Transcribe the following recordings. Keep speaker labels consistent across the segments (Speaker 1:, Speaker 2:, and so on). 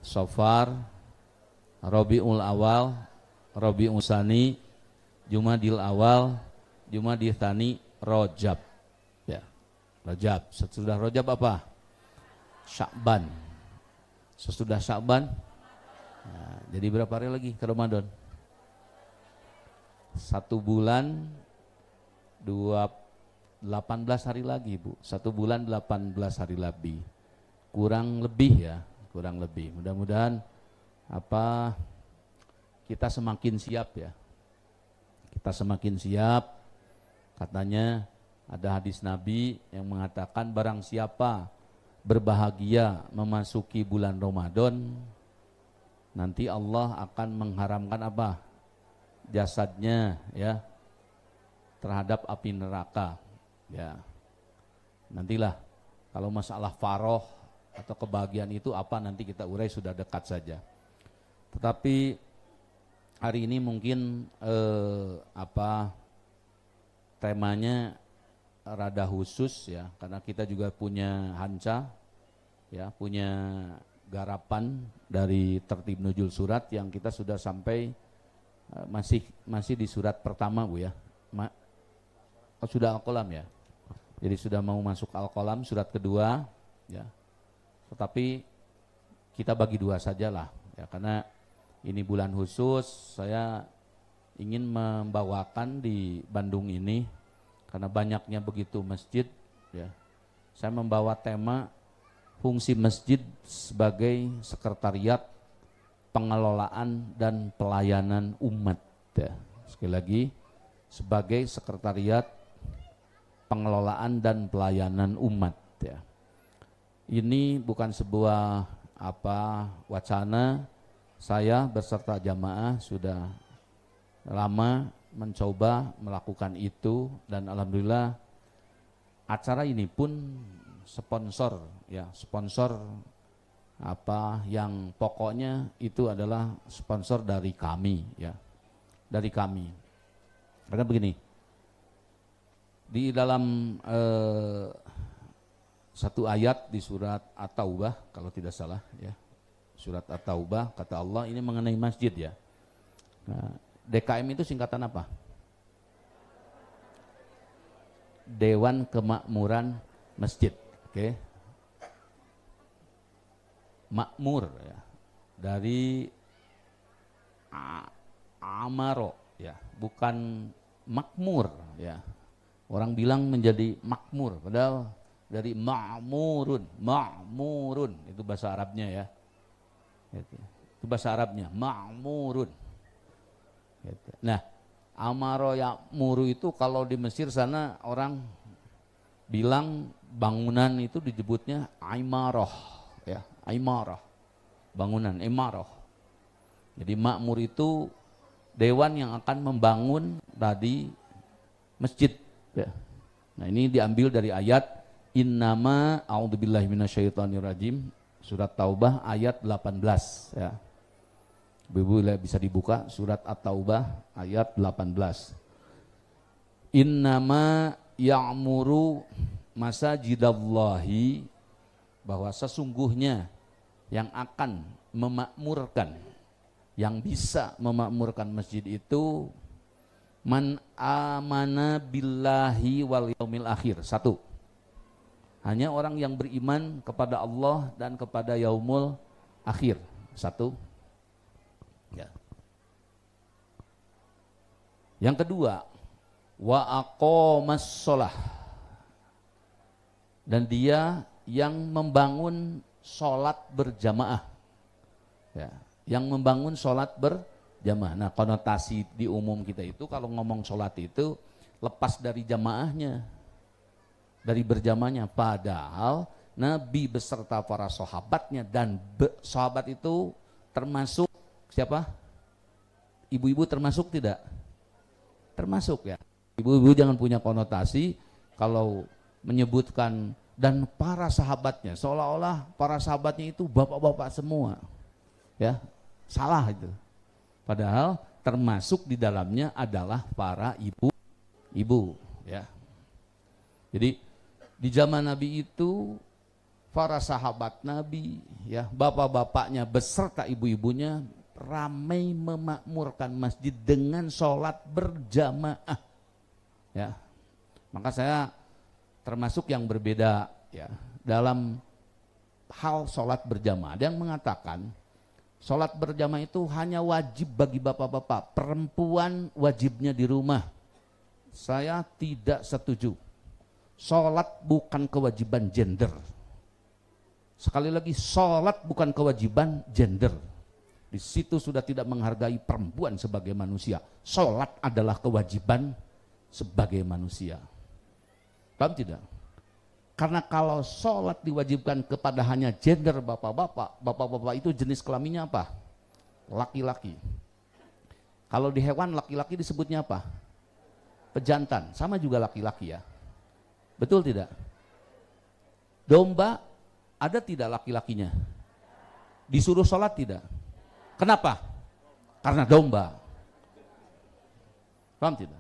Speaker 1: Safar, Rabiul Awal, Rabiul Tsani, Jumadil Awal, Jumadil Tsani, Rajab. Ya. Rajab. Sesudah Rajab apa? Sya'ban. Sesudah Sya'ban, nah, jadi berapa hari lagi ke Ramadan? 1 bulan 18 hari lagi, Bu. 1 bulan 18 hari lebih. Kurang lebih ya, kurang lebih. Mudah-mudahan kita semakin siap ya. Kita semakin siap. Katanya ada hadis Nabi yang mengatakan barang siapa berbahagia memasuki bulan Ramadan, nanti Allah akan mengharamkan apa? Jasadnya ya terhadap api neraka. Ya. Nantilah kalau masalah faroh atau kebahagiaan itu apa nanti kita urai, sudah dekat saja. Tetapi hari ini mungkin temanya rada khusus ya, karena kita juga punya hanca ya, punya garapan dari tertib nuzul surat yang kita sudah sampai masih di surat pertama, Bu ya. Sudah Al-Qalam ya. Jadi sudah mau masuk Al-Qalam surat kedua ya. Tetapi kita bagi dua sajalah ya, karena ini bulan khusus. Saya ingin membawakan di Bandung ini karena banyaknya begitu masjid ya. Saya membawa tema fungsi masjid sebagai sekretariat pengelolaan dan pelayanan umat ya. Sekali lagi, sebagai sekretariat pengelolaan dan pelayanan umat ya. Ini bukan sebuah wacana. Saya beserta jamaah sudah lama mencoba melakukan itu, dan alhamdulillah acara ini pun sponsor yang pokoknya itu adalah sponsor dari kami ya, dari kami. Karena begini, di dalam satu ayat di surat At-Taubah kalau tidak salah ya, surat At-Taubah, kata Allah ini mengenai masjid ya. Nah, DKM itu singkatan apa? Dewan Kemakmuran Masjid. Oke. Makmur ya, dari amaro ya, bukan makmur ya. Orang bilang menjadi makmur, padahal dari ma'murun itu bahasa Arabnya ya. Itu bahasa Arabnya, ma'murun. Nah, amaro ya'muru itu kalau di Mesir sana orang bilang bangunan itu disebutnya aimaroh ya, aimaroh, bangunan, imaroh. Jadi makmur itu dewan yang akan membangun tadi masjid ya. Nah, ini diambil dari ayat innama a'udzubillahi minasyaitonirrajim, surat Taubah ayat 18 ya. Ibu bisa dibuka surat At-Taubah ayat 18. Innama ya'muru masajidallahi, bahwa sesungguhnya yang akan memakmurkan, yang bisa memakmurkan masjid itu man amana billahi wal yaumil akhir. Satu, hanya orang yang beriman kepada Allah dan kepada yaumul akhir. Satu ya. Yang kedua, wa aqomas sholah, dan dia yang membangun sholat berjamaah ya, yang membangun sholat berjamaah. Nah, konotasi di umum kita itu kalau ngomong sholat itu lepas dari jamaahnya, dari berjamaahnya, padahal Nabi beserta para sahabatnya, dan sahabat itu termasuk siapa? Ibu-ibu termasuk tidak? Termasuk ya. Ibu-ibu jangan punya konotasi kalau menyebutkan dan para sahabatnya, seolah-olah para sahabatnya itu bapak-bapak semua ya, salah itu. Padahal termasuk di dalamnya adalah para ibu ya. Jadi di zaman Nabi itu para sahabat Nabi, ya, bapak-bapaknya beserta ibu-ibunya ramai memakmurkan masjid dengan sholat berjamaah. Ya, maka saya termasuk yang berbeda ya dalam hal sholat berjamaah. Ada yang mengatakan sholat berjamaah itu hanya wajib bagi bapak-bapak, perempuan wajibnya di rumah. Saya tidak setuju. Sholat bukan kewajiban gender. Sekali lagi, sholat bukan kewajiban gender. Di situ sudah tidak menghargai perempuan sebagai manusia. Sholat adalah kewajiban sebagai manusia. Paham tidak? Karena kalau sholat diwajibkan kepada hanya gender bapak-bapak, bapak-bapak itu jenis kelaminnya apa? Laki-laki. Kalau di hewan laki-laki disebutnya apa? Pejantan. Sama juga laki-laki ya. Betul tidak? Domba ada tidak laki-lakinya? Disuruh sholat tidak? Kenapa? Karena domba. Paham tidak?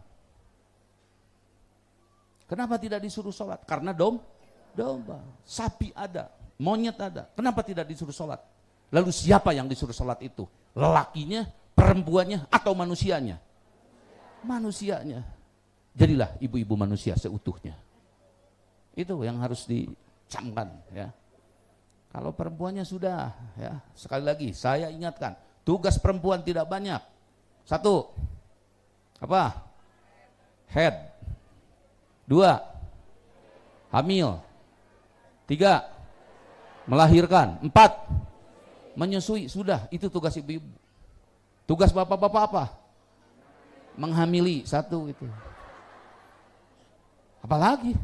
Speaker 1: Kenapa tidak disuruh sholat? Karena domba. Sapi ada, monyet ada. Kenapa tidak disuruh sholat? Lalu siapa yang disuruh sholat itu? Lelakinya, perempuannya, atau manusianya? Manusianya. Jadilah ibu-ibu manusia seutuhnya. Itu yang harus dicamkan ya. Kalau perempuannya sudah ya, sekali lagi saya ingatkan, tugas perempuan tidak banyak. Satu, apa? Head. Dua, hamil. Tiga, melahirkan. Empat, menyusui. Sudah, itu tugas ibu-ibu. Tugas bapak-bapak apa? Menghamili. Satu itu. Apalagi?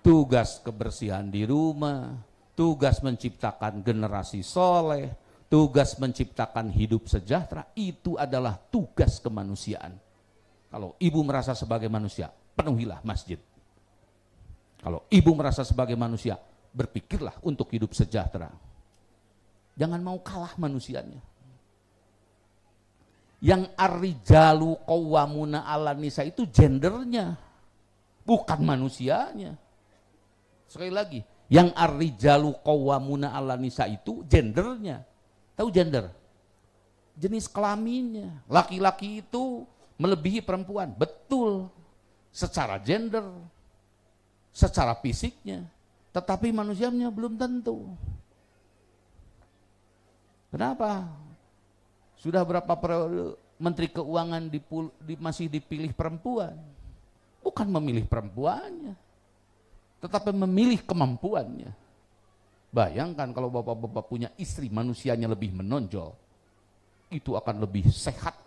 Speaker 1: Tugas kebersihan di rumah, tugas menciptakan generasi soleh, tugas menciptakan hidup sejahtera, itu adalah tugas kemanusiaan. Kalau ibu merasa sebagai manusia, penuhilah masjid. Kalau ibu merasa sebagai manusia, berpikirlah untuk hidup sejahtera. Jangan mau kalah manusianya. Yang ar-rijalu qawwamuna 'alan nisa itu gendernya, bukan manusianya. Sekali lagi, yang ar-rijalu qawwamuna 'alan nisa itu gendernya. Tahu gender? Jenis kelaminnya. Laki-laki itu melebihi perempuan, betul. Secara gender, secara fisiknya, tetapi manusianya belum tentu. Kenapa? Sudah berapa periode Menteri Keuangan masih dipilih perempuan? Bukan memilih perempuannya, tetapi memilih kemampuannya. Bayangkan kalau bapak-bapak punya istri manusianya lebih menonjol, itu akan lebih sehat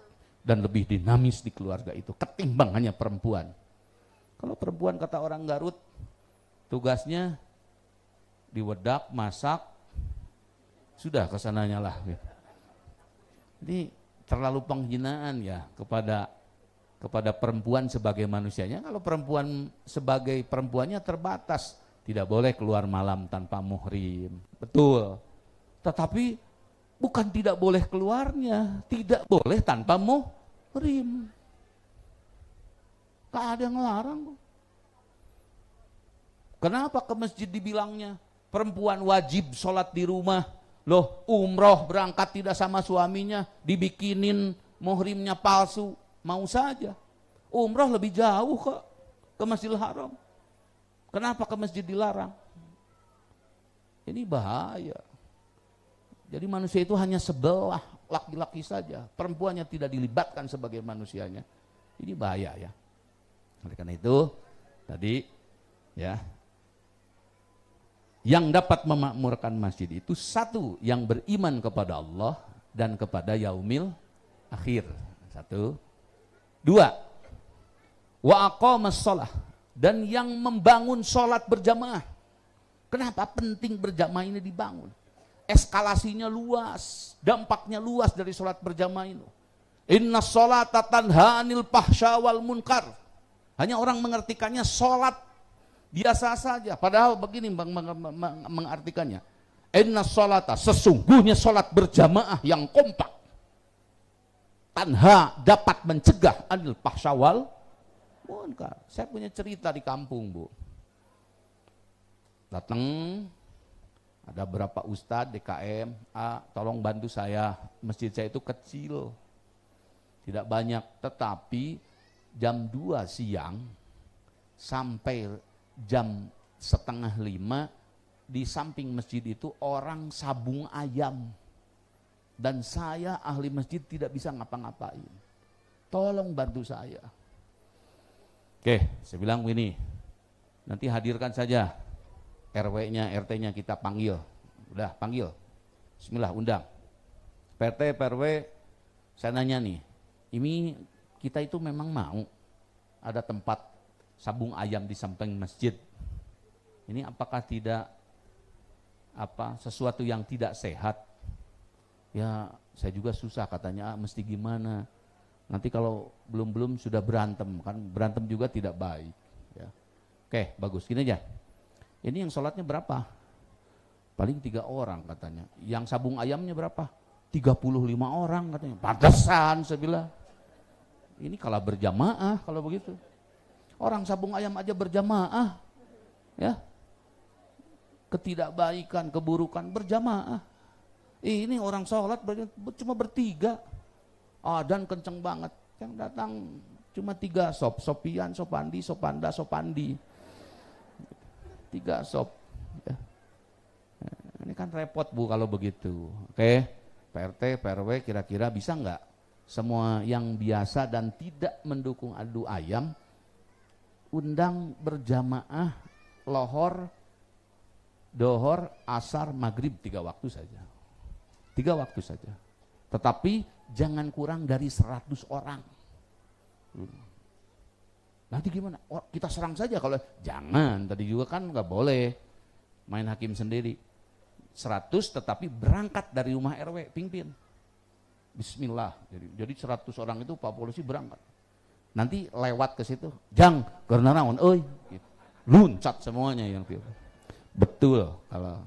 Speaker 1: dan lebih dinamis di keluarga itu ketimbang hanya perempuan. Kalau perempuan kata orang Garut, tugasnya diwedak, masak, sudah kesananya lah. Jadi terlalu penghinaan ya kepada perempuan sebagai manusianya. Kalau perempuan sebagai perempuannya terbatas, tidak boleh keluar malam tanpa muhrim, betul. Tetapi bukan tidak boleh keluarnya, tidak boleh tanpa muhrim. Gak ada yang ngelarang. Kenapa ke masjid dibilangnya perempuan wajib sholat di rumah? Loh, umroh berangkat tidak sama suaminya, dibikinin muhrimnya palsu, mau saja. Umroh lebih jauh kok ke Masjidil Haram. Kenapa ke masjid dilarang? Ini bahaya. Jadi manusia itu hanya sebelah laki-laki saja, perempuannya tidak dilibatkan sebagai manusianya. Ini bahaya ya. Oleh karena itu tadi ya, yang dapat memakmurkan masjid itu satu, yang beriman kepada Allah dan kepada yaumil akhir. Satu. Dua, wa aqamas shalah, dan yang membangun sholat berjamaah. Kenapa penting berjamaah ini dibangun? Eskalasinya luas, dampaknya luas dari sholat berjamaah itu. Inna sholata tanha anil fahsya wal munkar. Hanya orang mengartikannya sholat biasa saja, padahal begini mengartikannya. Inna sholata, sesungguhnya sholat berjamaah yang kompak, tanha, dapat mencegah anil fahsya wal Munkar. Saya punya cerita di kampung, Bu. Datang, ada berapa ustadz DKM, tolong bantu saya, masjid saya itu kecil, tidak banyak, tetapi jam 2 siang sampai jam setengah 5 di samping masjid itu orang sabung ayam, dan saya ahli masjid tidak bisa ngapa-ngapain, tolong bantu saya. Oke, saya bilang begini, nanti hadirkan saja RW-nya, RT-nya kita panggil. Udah panggil, bismillah undang. PRT, PRW, saya nanya nih, ini kita itu memang mau ada tempat sabung ayam di samping masjid. Ini apakah tidak sesuatu yang tidak sehat? Ya saya juga susah katanya, mesti gimana? Nanti kalau belum sudah berantem, kan berantem juga tidak baik. Ya. Oke, bagus, gini aja. Ini yang sholatnya berapa? Paling 3 orang katanya. Yang sabung ayamnya berapa? 35 orang katanya. Pantesan saya bilang. Ini kalah berjamaah kalau begitu. Orang sabung ayam aja berjamaah. Ya. Ketidakbaikan, keburukan berjamaah. Ini orang sholat cuma bertiga. Dan kenceng banget. Yang datang cuma 3 sop. Sopian, Sopandi, Sopanda, Sopandi. 3 sop. Ya. Ini kan repot, Bu, kalau begitu. Oke, PRT, PRW kira-kira bisa nggak semua yang biasa dan tidak mendukung adu ayam undang berjamaah lohor, dohor, asar, maghrib 3 waktu saja. 3 waktu saja. Tetapi jangan kurang dari 100 orang. Nanti gimana? Kita serang saja kalau jangan. Tadi juga kan nggak boleh main hakim sendiri. 100 tetapi berangkat dari rumah RW, pimpin. Bismillah. Jadi 100 orang itu Pak Polisi berangkat. Nanti lewat ke situ, jang karena naon, oi, luncat semuanya yang betul kalau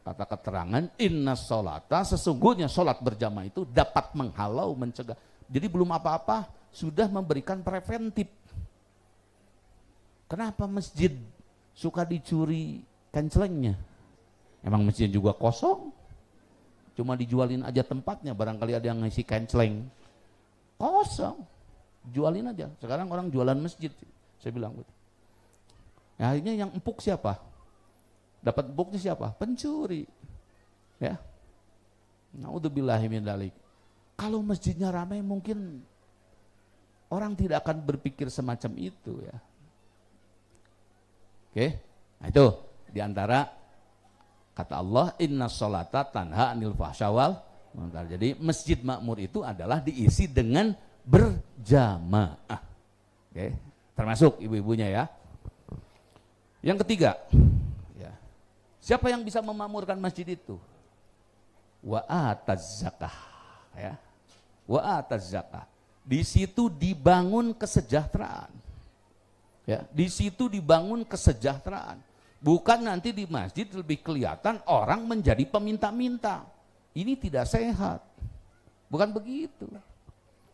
Speaker 1: kata keterangan inna sholata, sesungguhnya sholat berjamaah itu dapat menghalau, mencegah. Jadi belum apa-apa sudah memberikan preventif. Kenapa masjid suka dicuri kencelengnya? Emang masjid juga kosong? Cuma dijualin aja tempatnya, barangkali ada yang ngisi kenceleng. Kosong, jualin aja. Sekarang orang jualan masjid, saya bilang gitu. Ya, akhirnya yang empuk siapa? Dapat empuknya siapa? Pencuri. Ya. Naudzubillahi min dzalik. Kalau masjidnya ramai mungkin orang tidak akan berpikir semacam itu ya. Oke, nah itu diantara kata Allah inna sholata tanha anil fahsyawal munkar. Jadi masjid makmur itu adalah diisi dengan berjamaah. Oke, termasuk ibu-ibunya ya. Yang ketiga, ya, siapa yang bisa memakmurkan masjid itu? Wa ataz zakah, ya. Wa ataz zakah. Di situ dibangun kesejahteraan. Ya, di situ dibangun kesejahteraan. Bukan nanti di masjid lebih kelihatan orang menjadi peminta-minta. Ini tidak sehat. Bukan begitu.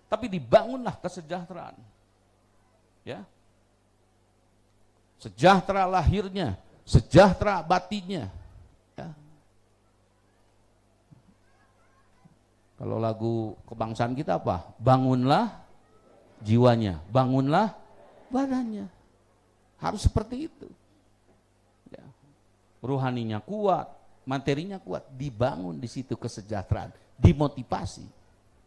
Speaker 1: Tapi dibangunlah kesejahteraan. Ya. Sejahtera lahirnya, sejahtera batinnya. Ya. Kalau lagu kebangsaan kita apa? Bangunlah jiwanya, bangunlah badannya. Harus seperti itu. Ya. Ruhaninya kuat, materinya kuat, dibangun di situ kesejahteraan, dimotivasi.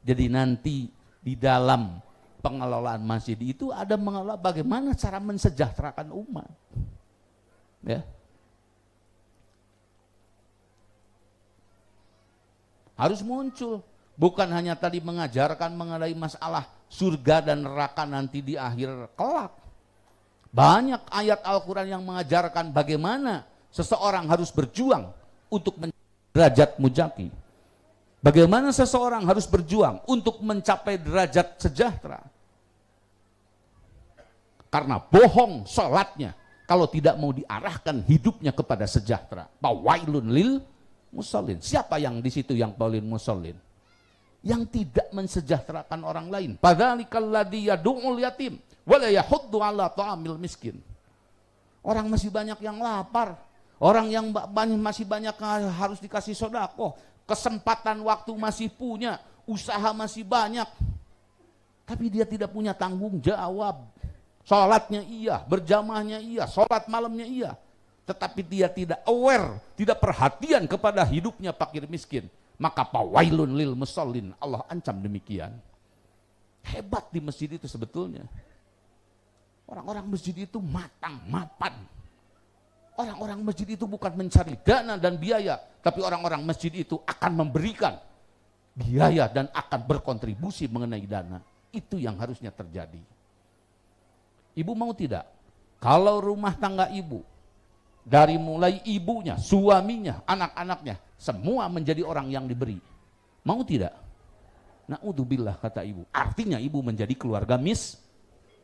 Speaker 1: Jadi nanti di dalam pengelolaan masjid itu ada mengelola bagaimana cara mensejahterakan umat. Ya. Harus muncul, bukan hanya tadi mengajarkan mengenai masalah surga dan neraka nanti di akhir kelak. Banyak ayat Al-Quran yang mengajarkan bagaimana seseorang harus berjuang untuk mencapai derajat mujaki. Bagaimana seseorang harus berjuang untuk mencapai derajat sejahtera. Karena bohong sholatnya kalau tidak mau diarahkan hidupnya kepada sejahtera. Fawailun lil musallin. Siapa yang di situ yang paulin musallin? Yang tidak mensejahterakan orang lain. Padzalikal ladzi yad'ul yatim Wala yahuddu ala ta'amil miskin. Orang masih banyak yang lapar. Orang yang masih banyak harus dikasih sedekah. Kesempatan waktu masih punya. Usaha masih banyak. Tapi dia tidak punya tanggung jawab. Sholatnya iya, berjamaahnya iya, sholat malamnya iya. Tetapi dia tidak aware, tidak perhatian kepada hidupnya fakir miskin. Maka fawailun lil musallin. Allah ancam demikian. Hebat di masjid itu sebetulnya. Orang-orang masjid itu matang, mapan. Orang-orang masjid itu bukan mencari dana dan biaya, tapi orang-orang masjid itu akan memberikan biaya dan akan berkontribusi mengenai dana. Itu yang harusnya terjadi. Ibu mau tidak? Kalau rumah tangga ibu, dari mulai ibunya, suaminya, anak-anaknya, semua menjadi orang yang diberi. Mau tidak? Na'udzubillah kata ibu. Artinya ibu menjadi keluarga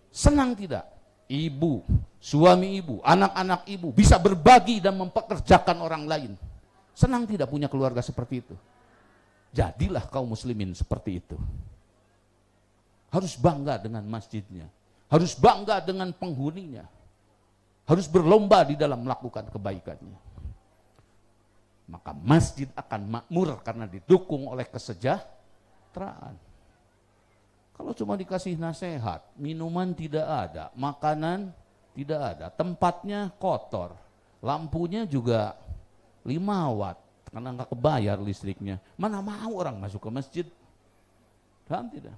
Speaker 1: senang tidak? Ibu, suami ibu, anak-anak ibu bisa berbagi dan mempekerjakan orang lain. Senang tidak punya keluarga seperti itu? Jadilah kaum muslimin seperti itu. Harus bangga dengan masjidnya. Harus bangga dengan penghuninya. Harus berlomba di dalam melakukan kebaikannya. Maka masjid akan makmur karena didukung oleh kesejahteraan. Kalau cuma dikasih nasihat, minuman tidak ada, makanan tidak ada, tempatnya kotor, lampunya juga 5 watt karena nggak kebayar listriknya. Mana mau orang masuk ke masjid? Paham tidak?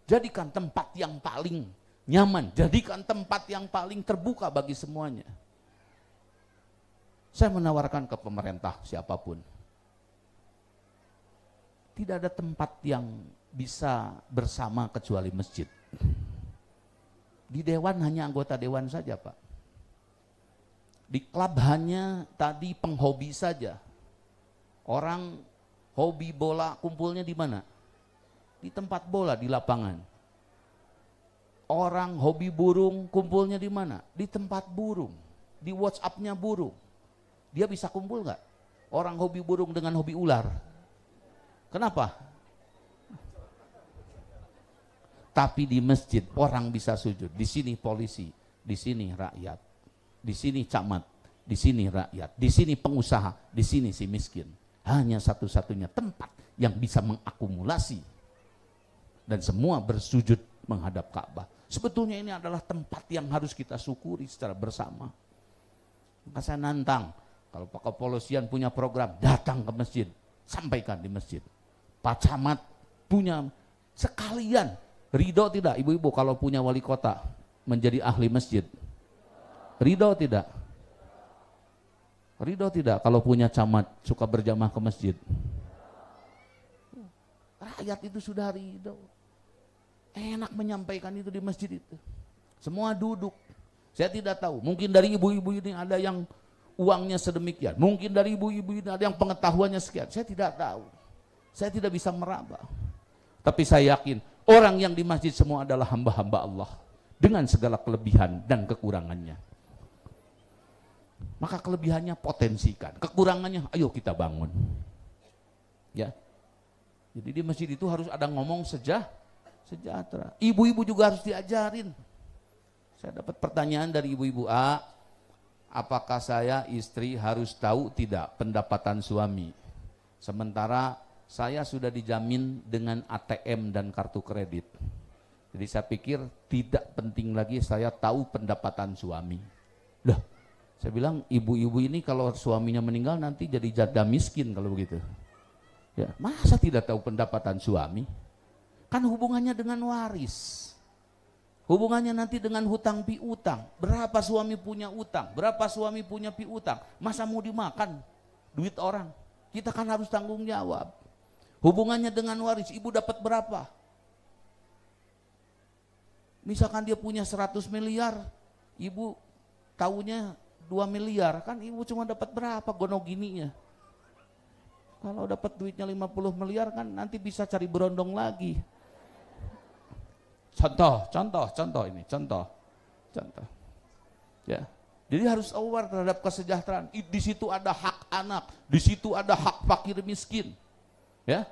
Speaker 1: Jadikan tempat yang paling nyaman, jadikan tempat yang paling terbuka bagi semuanya. Saya menawarkan ke pemerintah siapapun, tidak ada tempat yang bisa bersama kecuali masjid. Di dewan hanya anggota dewan saja, Pak. Di klub hanya tadi penghobi saja. Orang hobi bola kumpulnya di mana? Di tempat bola, di lapangan. Orang hobi burung kumpulnya di mana? Di tempat burung. Di WhatsApp-nya burung. Dia bisa kumpul nggak? Orang hobi burung dengan hobi ular. Kenapa? Tapi di masjid orang bisa sujud. Di sini polisi, di sini rakyat, di sini camat, di sini rakyat, di sini pengusaha, di sini si miskin. Hanya satu-satunya tempat yang bisa mengakumulasi dan semua bersujud menghadap Ka'bah. Sebetulnya ini adalah tempat yang harus kita syukuri secara bersama. Maka saya nantang, kalau Pak Kepolisian punya program, datang ke masjid, sampaikan di masjid. Pak Camat punya sekalian. Ridho tidak ibu-ibu kalau punya wali kota menjadi ahli masjid? Ridho tidak? Ridho tidak kalau punya camat suka berjamaah ke masjid? Rakyat itu sudah ridho. Enak menyampaikan itu di masjid itu. Semua duduk. Saya tidak tahu, mungkin dari ibu-ibu ini ada yang uangnya sedemikian. Mungkin dari ibu-ibu ini ada yang pengetahuannya sekian. Saya tidak tahu. Saya tidak bisa meraba. Tapi saya yakin orang yang di masjid semua adalah hamba-hamba Allah dengan segala kelebihan dan kekurangannya. Maka kelebihannya potensikan, kekurangannya ayo kita bangun. Ya. Jadi di masjid itu harus ada ngomong sejahtera. Ibu-ibu juga harus diajarin. Saya dapat pertanyaan dari ibu-ibu, apakah saya istri harus tahu tidak pendapatan suami? Sementara saya sudah dijamin dengan ATM dan kartu kredit. Jadi saya pikir tidak penting lagi saya tahu pendapatan suami. Loh, saya bilang ibu-ibu ini kalau suaminya meninggal nanti jadi janda miskin kalau begitu. Ya, masa tidak tahu pendapatan suami? Kan hubungannya dengan waris. Hubungannya nanti dengan hutang piutang. Berapa suami punya utang? Berapa suami punya piutang? Masa mau dimakan duit orang? Kita kan harus tanggung jawab. Hubungannya dengan waris, ibu dapat berapa? Misalkan dia punya 100 miliar, ibu tahunya 2 miliar, kan ibu cuma dapat berapa gonogininya? Kalau dapat duitnya 50 miliar kan nanti bisa cari berondong lagi. Contoh ini, contoh. Ya. Jadi harus aware terhadap kesejahteraan. Di situ ada hak anak, di situ ada hak fakir miskin. Ya.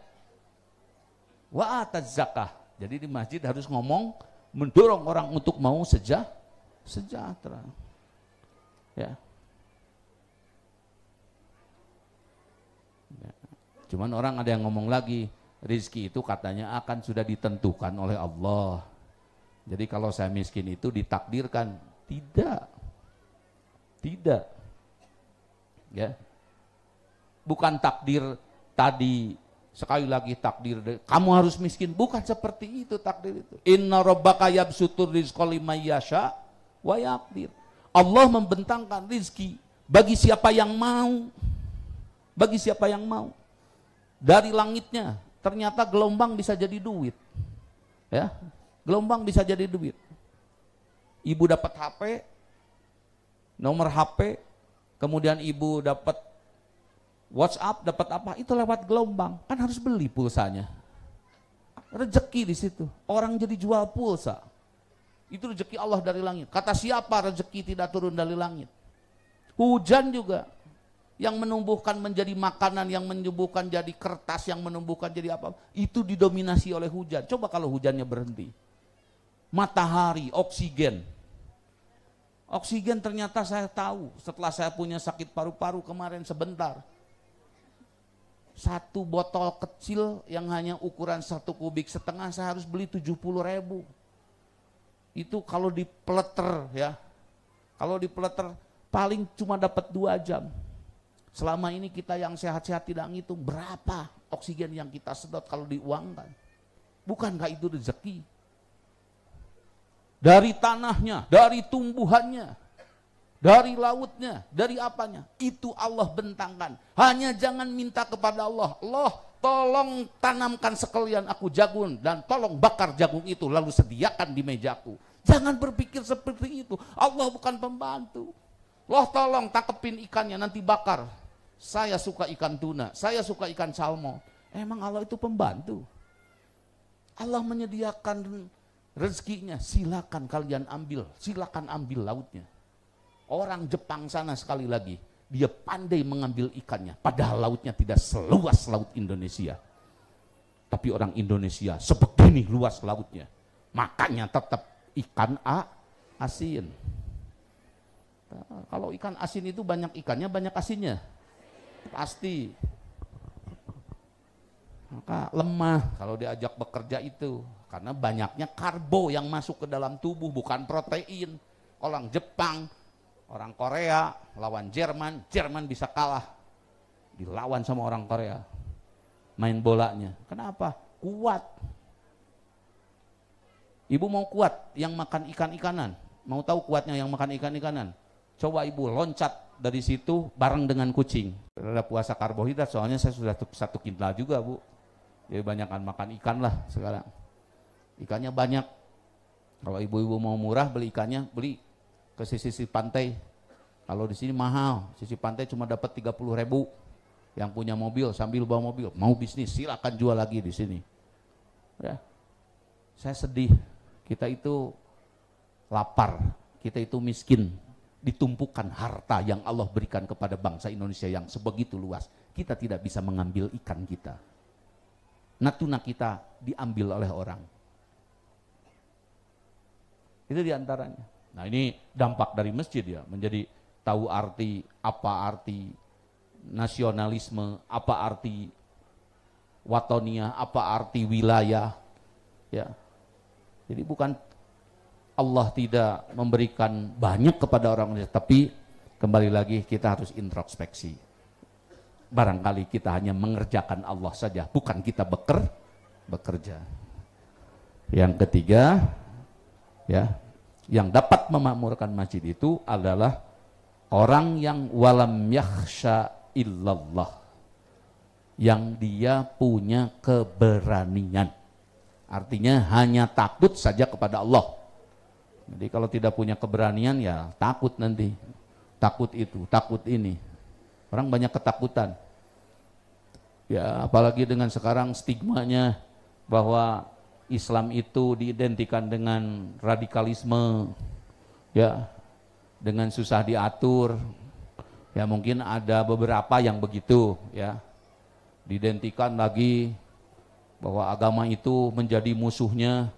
Speaker 1: Wa ataz zakah. Jadi di masjid harus ngomong mendorong orang untuk mau sejahtera. Ya. Cuman orang ada yang ngomong lagi, rizki itu katanya akan sudah ditentukan oleh Allah. Jadi kalau saya miskin itu ditakdirkan. Tidak. Tidak. Ya. Bukan takdir tadi, sekali lagi takdir kamu harus miskin, bukan seperti itu takdir itu. Inna rabbaka yabsutur rizqa liman yasha wa yaqdir. Allah membentangkan rizki bagi siapa yang mau. Bagi siapa yang mau. Dari langitnya ternyata gelombang bisa jadi duit. Ya, gelombang bisa jadi duit. Ibu dapat HP, nomor HP, kemudian ibu dapat WhatsApp, dapat apa? Itu lewat gelombang. Kan harus beli pulsanya. Rezeki di situ. Orang jadi jual pulsa. Itu rezeki Allah dari langit. Kata siapa rezeki tidak turun dari langit? Hujan juga. Yang menumbuhkan menjadi makanan, yang menumbuhkan jadi kertas, yang menumbuhkan jadi apa? Itu didominasi oleh hujan. Coba kalau hujannya berhenti. Matahari, oksigen. Oksigen ternyata saya tahu setelah saya punya sakit paru-paru kemarin sebentar. Satu botol kecil yang hanya ukuran 1,5 kubik saya harus beli 70.000. Itu kalau dipeleter ya. Kalau dipeleter paling cuma dapat 2 jam. Selama ini kita yang sehat-sehat tidak ngitung berapa oksigen yang kita sedot kalau diuangkan. Bukankah itu rezeki? Dari tanahnya, dari tumbuhannya, dari lautnya, dari apanya, itu Allah bentangkan. Hanya jangan minta kepada Allah, Allah tolong tanamkan sekalian aku jagung dan tolong bakar jagung itu lalu sediakan di mejaku. Jangan berpikir seperti itu, Allah bukan pembantu. Allah tolong tangkepin ikannya nanti bakar. Saya suka ikan tuna, saya suka ikan salmon. Emang Allah itu pembantu? Allah menyediakan rezekinya, silakan kalian ambil, silakan ambil lautnya. Orang Jepang sana sekali lagi, dia pandai mengambil ikannya, padahal lautnya tidak seluas laut Indonesia. Tapi orang Indonesia sebegini luas lautnya, makanya tetap ikan asin. Nah, kalau ikan asin itu banyak ikannya, banyak asinnya, pasti. Maka lemah kalau diajak bekerja itu, karena banyaknya karbo yang masuk ke dalam tubuh, bukan protein. Orang Jepang, orang Korea lawan Jerman, Jerman bisa kalah dilawan sama orang Korea main bolanya. Kenapa? Kuat. Ibu mau kuat yang makan ikan-ikanan, mau tahu kuatnya yang makan ikan-ikanan? Coba ibu loncat dari situ bareng dengan kucing. Ada puasa karbohidrat, soalnya saya sudah 1 kintal juga bu. Jadi banyakkan makan ikan lah sekarang. Ikannya banyak. Kalau ibu-ibu mau murah beli ikannya, beli ke sisi pantai. Kalau di sini mahal, sisi pantai cuma dapat 30.000. Yang punya mobil sambil bawa mobil, mau bisnis silakan jual lagi di sini. Ya. Saya sedih. Kita itu lapar, kita itu miskin. Ditumpukan harta yang Allah berikan kepada bangsa Indonesia yang sebegitu luas. Kita tidak bisa mengambil ikan kita. Natuna kita diambil oleh orang. Itu diantaranya. Nah ini dampak dari masjid ya, menjadi tahu arti, apa arti nasionalisme, apa arti watonia, apa arti wilayah. Ya. Jadi bukan Allah tidak memberikan banyak kepada orang Indonesia, tapi kembali lagi kita harus introspeksi. Barangkali kita hanya mengerjakan Allah saja, bukan kita bekerja. Yang ketiga, ya, yang dapat memakmurkan masjid itu adalah orang yang walam yakhsha illallah, yang dia punya keberanian. Artinya hanya takut saja kepada Allah. Jadi kalau tidak punya keberanian ya takut nanti. Takut itu, takut ini. Orang banyak ketakutan. Ya, apalagi dengan sekarang stigmanya bahwa Islam itu diidentikan dengan radikalisme, ya, dengan susah diatur. Ya mungkin ada beberapa yang begitu, ya. Diidentikan lagi bahwa agama itu menjadi musuhnya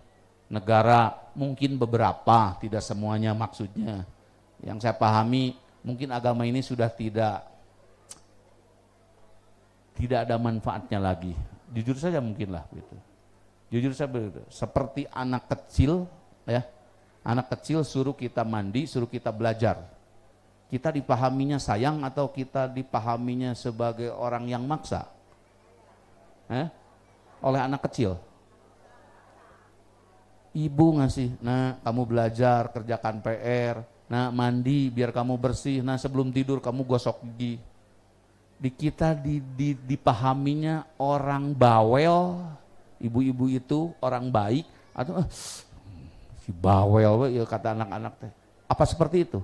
Speaker 1: negara, mungkin beberapa, tidak semuanya maksudnya. Yang saya pahami, mungkin agama ini sudah tidak ada manfaatnya lagi. Jujur saja mungkinlah gitu. Jujur saja begitu. Seperti anak kecil, ya, anak kecil suruh kita mandi, suruh kita belajar. Kita dipahaminya sayang atau kita dipahaminya sebagai orang yang maksa? Oleh anak kecil. Ibu ngasih, nah kamu belajar, kerjakan PR, nah mandi biar kamu bersih, nah sebelum tidur kamu gosok gigi. Di kita dipahaminya orang bawel, ibu-ibu itu orang baik, atau si bawel ya kata anak-anak teh. Apa seperti itu?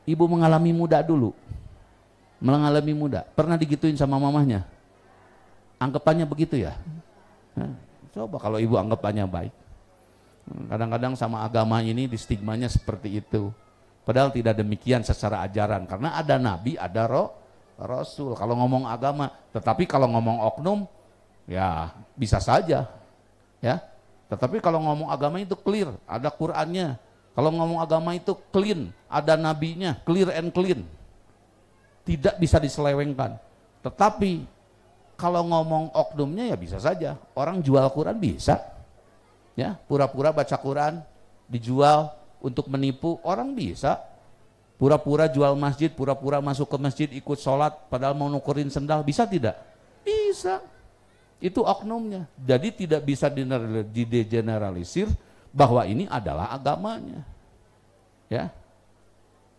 Speaker 1: Ibu mengalami muda dulu, mengalami muda, pernah digituin sama mamahnya? Anggapannya begitu ya? Coba kalau ibu anggapannya baik. Kadang-kadang sama agama ini di stigmanya seperti itu. Padahal tidak demikian secara ajaran. Karena ada nabi, ada rasul. Kalau ngomong agama, tetapi kalau ngomong oknum, ya bisa saja. Ya. Tetapi kalau ngomong agama itu clear, ada Qur'annya. Kalau ngomong agama itu clean, ada nabinya, clear and clean. Tidak bisa diselewengkan. Tetapi kalau ngomong oknumnya ya bisa saja. Orang jual Quran bisa. Ya, pura-pura baca Quran dijual untuk menipu orang bisa. Pura-pura jual masjid, pura-pura masuk ke masjid ikut sholat padahal mau nukerin sendal, bisa tidak? Bisa. Itu oknumnya. Jadi tidak bisa digeneralisir bahwa ini adalah agamanya. Ya.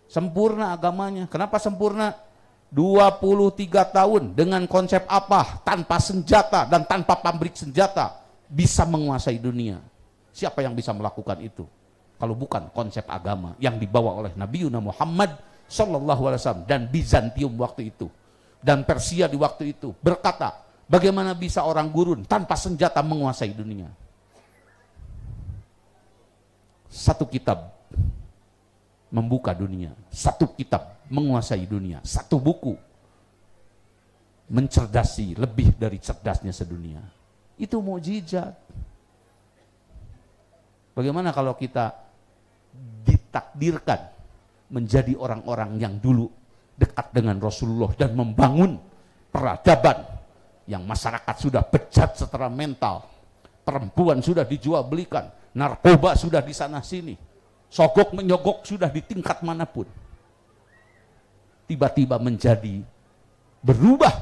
Speaker 1: Sempurna agamanya. Kenapa sempurna? 23 tahun dengan konsep apa? Tanpa senjata dan tanpa pabrik senjata bisa menguasai dunia. Siapa yang bisa melakukan itu? Kalau bukan konsep agama yang dibawa oleh Nabi Muhammad SAW dan Bizantium waktu itu dan Persia di waktu itu berkata, bagaimana bisa orang gurun tanpa senjata menguasai dunia? Satu kitab membuka dunia, satu kitab menguasai dunia, satu buku mencerdasi lebih dari cerdasnya sedunia. Itu mukjizat. Bagaimana kalau kita ditakdirkan menjadi orang-orang yang dulu dekat dengan Rasulullah dan membangun peradaban yang masyarakat sudah bejat secara mental, perempuan sudah dijual belikan, narkoba sudah di sana sini, sogok menyogok sudah di tingkat manapun. Tiba-tiba menjadi berubah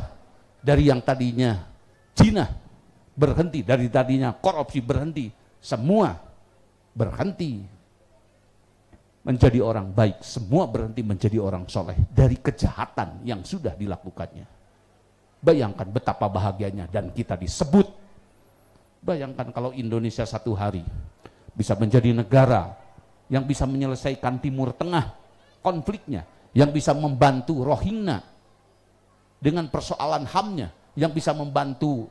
Speaker 1: dari yang tadinya zina berhenti, dari tadinya korupsi berhenti, semua berhenti menjadi orang baik, semua berhenti menjadi orang soleh dari kejahatan yang sudah dilakukannya. Bayangkan betapa bahagianya dan kita disebut. Bayangkan kalau Indonesia satu hari bisa menjadi negara yang bisa menyelesaikan Timur Tengah konfliknya, yang bisa membantu Rohingya dengan persoalan HAM-nya, yang bisa membantu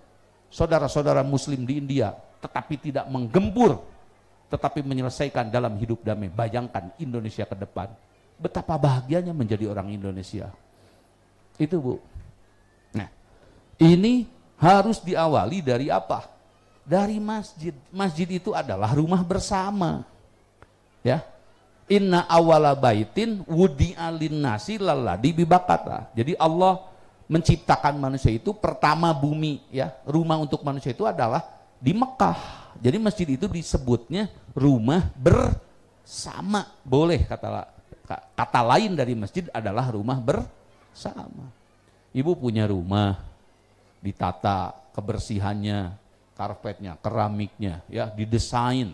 Speaker 1: saudara-saudara muslim di India, tetapi tidak menggempur, tetapi menyelesaikan dalam hidup damai. Bayangkan Indonesia ke depan, betapa bahagianya menjadi orang Indonesia. Itu Bu. Nah, ini harus diawali dari apa? Dari masjid. Masjid itu adalah rumah bersama. Ya. Inna awala baitin wudi'a linnasi lalladzi bibakata. Jadi Allah menciptakan manusia itu pertama bumi, ya. Rumah untuk manusia itu adalah di Mekah. Jadi masjid itu disebutnya rumah bersama. Boleh kata lain dari masjid adalah rumah bersama. Ibu punya rumah, ditata kebersihannya, karpetnya, keramiknya, ya, didesain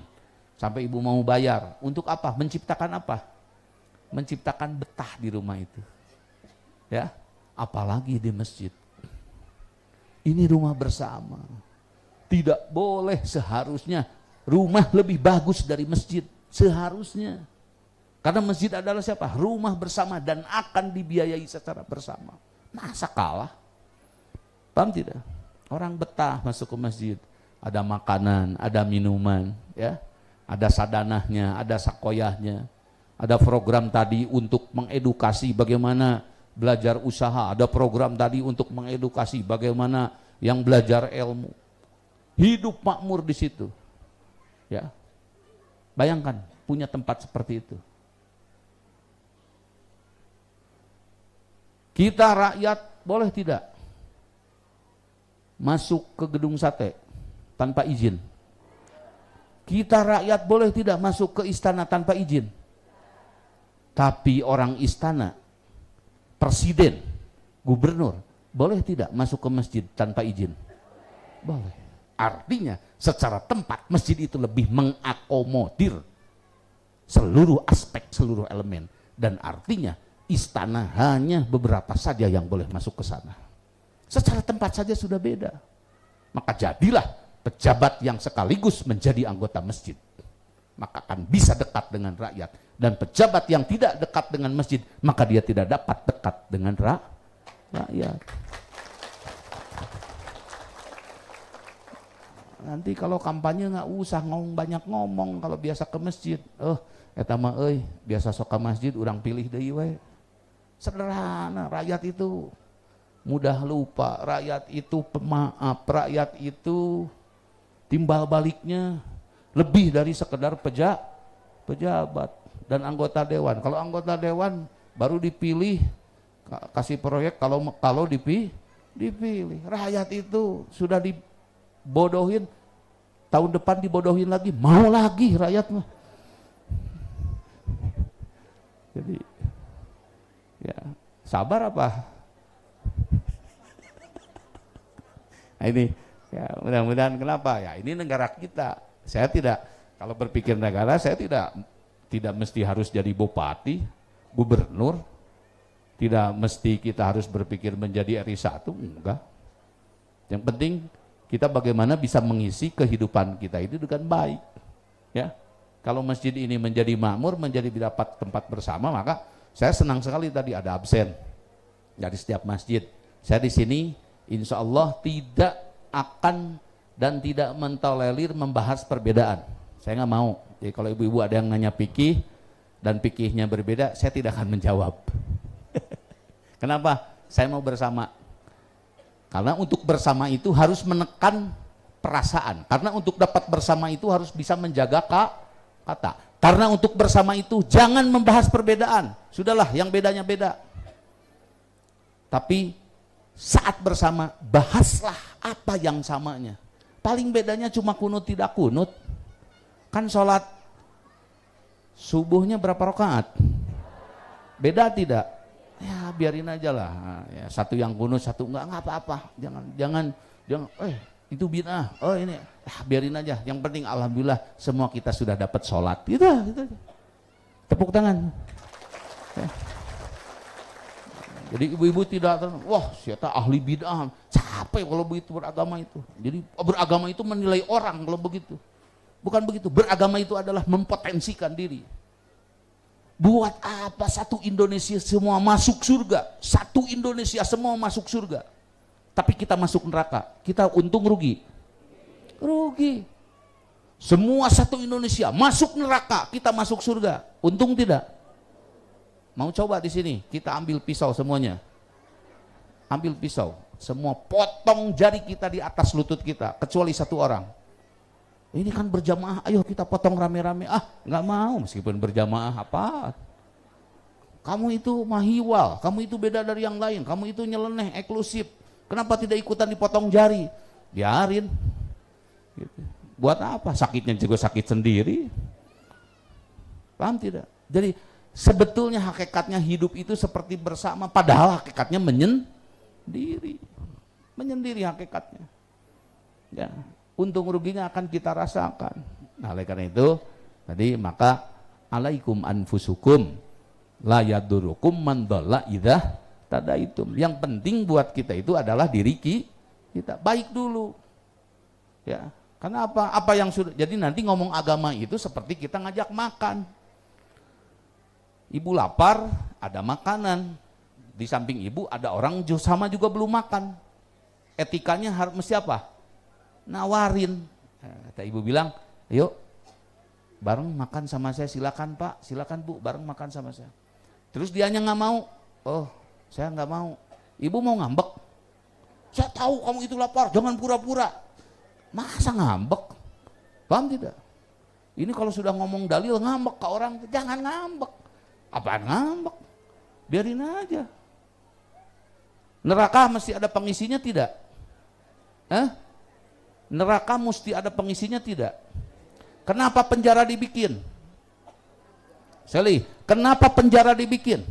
Speaker 1: sampai ibu mau bayar. Untuk apa? Menciptakan apa? Menciptakan betah di rumah itu. Ya, apalagi di masjid. Ini rumah bersama. Tidak boleh, seharusnya rumah lebih bagus dari masjid. Seharusnya. Karena masjid adalah siapa? Rumah bersama dan akan dibiayai secara bersama. Masa kalah? Paham tidak? Orang betah masuk ke masjid. Ada makanan, ada minuman, ya, ada sadanahnya, ada sakoyahnya. Ada program tadi untuk mengedukasi bagaimana belajar usaha. Ada program tadi untuk mengedukasi bagaimana yang belajar ilmu. Hidup makmur di situ, ya. Bayangkan punya tempat seperti itu. Kita rakyat boleh tidak masuk ke gedung sate tanpa izin? Kita rakyat boleh tidak masuk ke istana tanpa izin? Tapi orang istana, presiden, gubernur, boleh tidak masuk ke masjid tanpa izin? Boleh. Artinya secara tempat masjid itu lebih mengakomodir seluruh aspek, seluruh elemen. Dan artinya istana hanya beberapa saja yang boleh masuk ke sana. Secara tempat saja sudah beda. Maka jadilah pejabat yang sekaligus menjadi anggota masjid. Maka akan bisa dekat dengan rakyat. Dan pejabat yang tidak dekat dengan masjid, maka dia tidak dapat dekat dengan rakyat. Nanti kalau kampanye nggak usah banyak ngomong kalau biasa ke masjid. Eta mah biasa sok ke masjid urang pilih deui we. Sederhana, rakyat itu mudah lupa, rakyat itu pemaaf, rakyat itu timbal baliknya lebih dari sekedar pejabat dan anggota dewan. Kalau anggota dewan baru dipilih kasih proyek, kalau dipilih. Rakyat itu sudah dibodohin, tahun depan dibodohin lagi, mau lagi rakyat mah. Jadi ya sabar apa? Nah ini ya mudah-mudahan, kenapa ya, ini negara kita. Saya tidak, kalau berpikir negara, saya tidak mesti harus jadi bupati, gubernur, tidak mesti kita harus berpikir menjadi RI1, enggak. Yang penting kita bagaimana bisa mengisi kehidupan kita itu dengan baik. Ya, kalau masjid ini menjadi makmur, menjadi dapat tempat bersama, maka saya senang sekali tadi ada absen dari setiap masjid. Saya di sini insya Allah tidak akan dan tidak mentolerir membahas perbedaan. Saya nggak mau. Jadi kalau ibu-ibu ada yang nanya fikih dan fikihnya berbeda, saya tidak akan menjawab. Kenapa? Saya mau bersama. Karena untuk bersama itu harus menekan perasaan. Karena untuk dapat bersama itu harus bisa menjaga kata. Karena untuk bersama itu jangan membahas perbedaan. Sudahlah, yang bedanya beda. Tapi saat bersama bahaslah apa yang samanya. Paling bedanya cuma kunut tidak kunut. Kan sholat subuhnya berapa rakaat? Beda tidak? Ya biarin aja lah. Ya, satu yang kunut, satu enggak apa-apa. Jangan itu bid'ah. Oh ini biarin aja. Yang penting alhamdulillah semua kita sudah dapat sholat. Gitu. Tepuk tangan. Ya. Jadi ibu-ibu tidak, wah siapa ahli bid'ah, capek kalau begitu beragama itu. Jadi beragama itu menilai orang kalau begitu. Bukan begitu, beragama itu adalah mempotensikan diri. Buat apa satu Indonesia semua masuk surga? Satu Indonesia semua masuk surga. Tapi kita masuk neraka, kita untung rugi? Rugi. Semua satu Indonesia masuk neraka, kita masuk surga. Untung tidak? Mau coba di sini, kita ambil pisau semuanya. Ambil pisau, semua potong jari kita di atas lutut kita, kecuali satu orang. Ini kan berjamaah, ayo kita potong rame-rame. Nggak mau, meskipun berjamaah apa? Kamu itu mahiwal, kamu itu beda dari yang lain, kamu itu nyeleneh, eksklusif. Kenapa tidak ikutan dipotong jari? Biarin. Gitu. Buat apa? Sakitnya juga sakit sendiri. Paham tidak? Jadi sebetulnya hakikatnya hidup itu seperti bersama, padahal hakikatnya menyendiri. Menyendiri hakikatnya. Ya, untung ruginya akan kita rasakan. Nah, oleh karena itu, tadi maka alaikum anfusukum la yadurukum man dhalla idza tadaitum. Yang penting buat kita itu adalah diri kita. Baik dulu. Ya, karena apa yang sudah, jadi nanti ngomong agama itu seperti kita ngajak makan. Ibu lapar, ada makanan. Di samping ibu ada orang sama juga belum makan. Etikanya harus mesti apa? Nawarin. Kata ibu bilang, ayo bareng makan sama saya, silakan Pak, silakan Bu, bareng makan sama saya. Terus dianya nggak mau. Oh, saya nggak mau. Ibu mau ngambek? Saya tahu kamu itu lapar, jangan pura-pura. Masa ngambek? Paham tidak? Ini kalau sudah ngomong dalil ngambek ke orang, jangan ngambek. Apaan ngambek? Biarin aja. Neraka mesti ada pengisinya tidak? Neraka mesti ada pengisinya tidak? Kenapa penjara dibikin? Sally, kenapa penjara dibikin?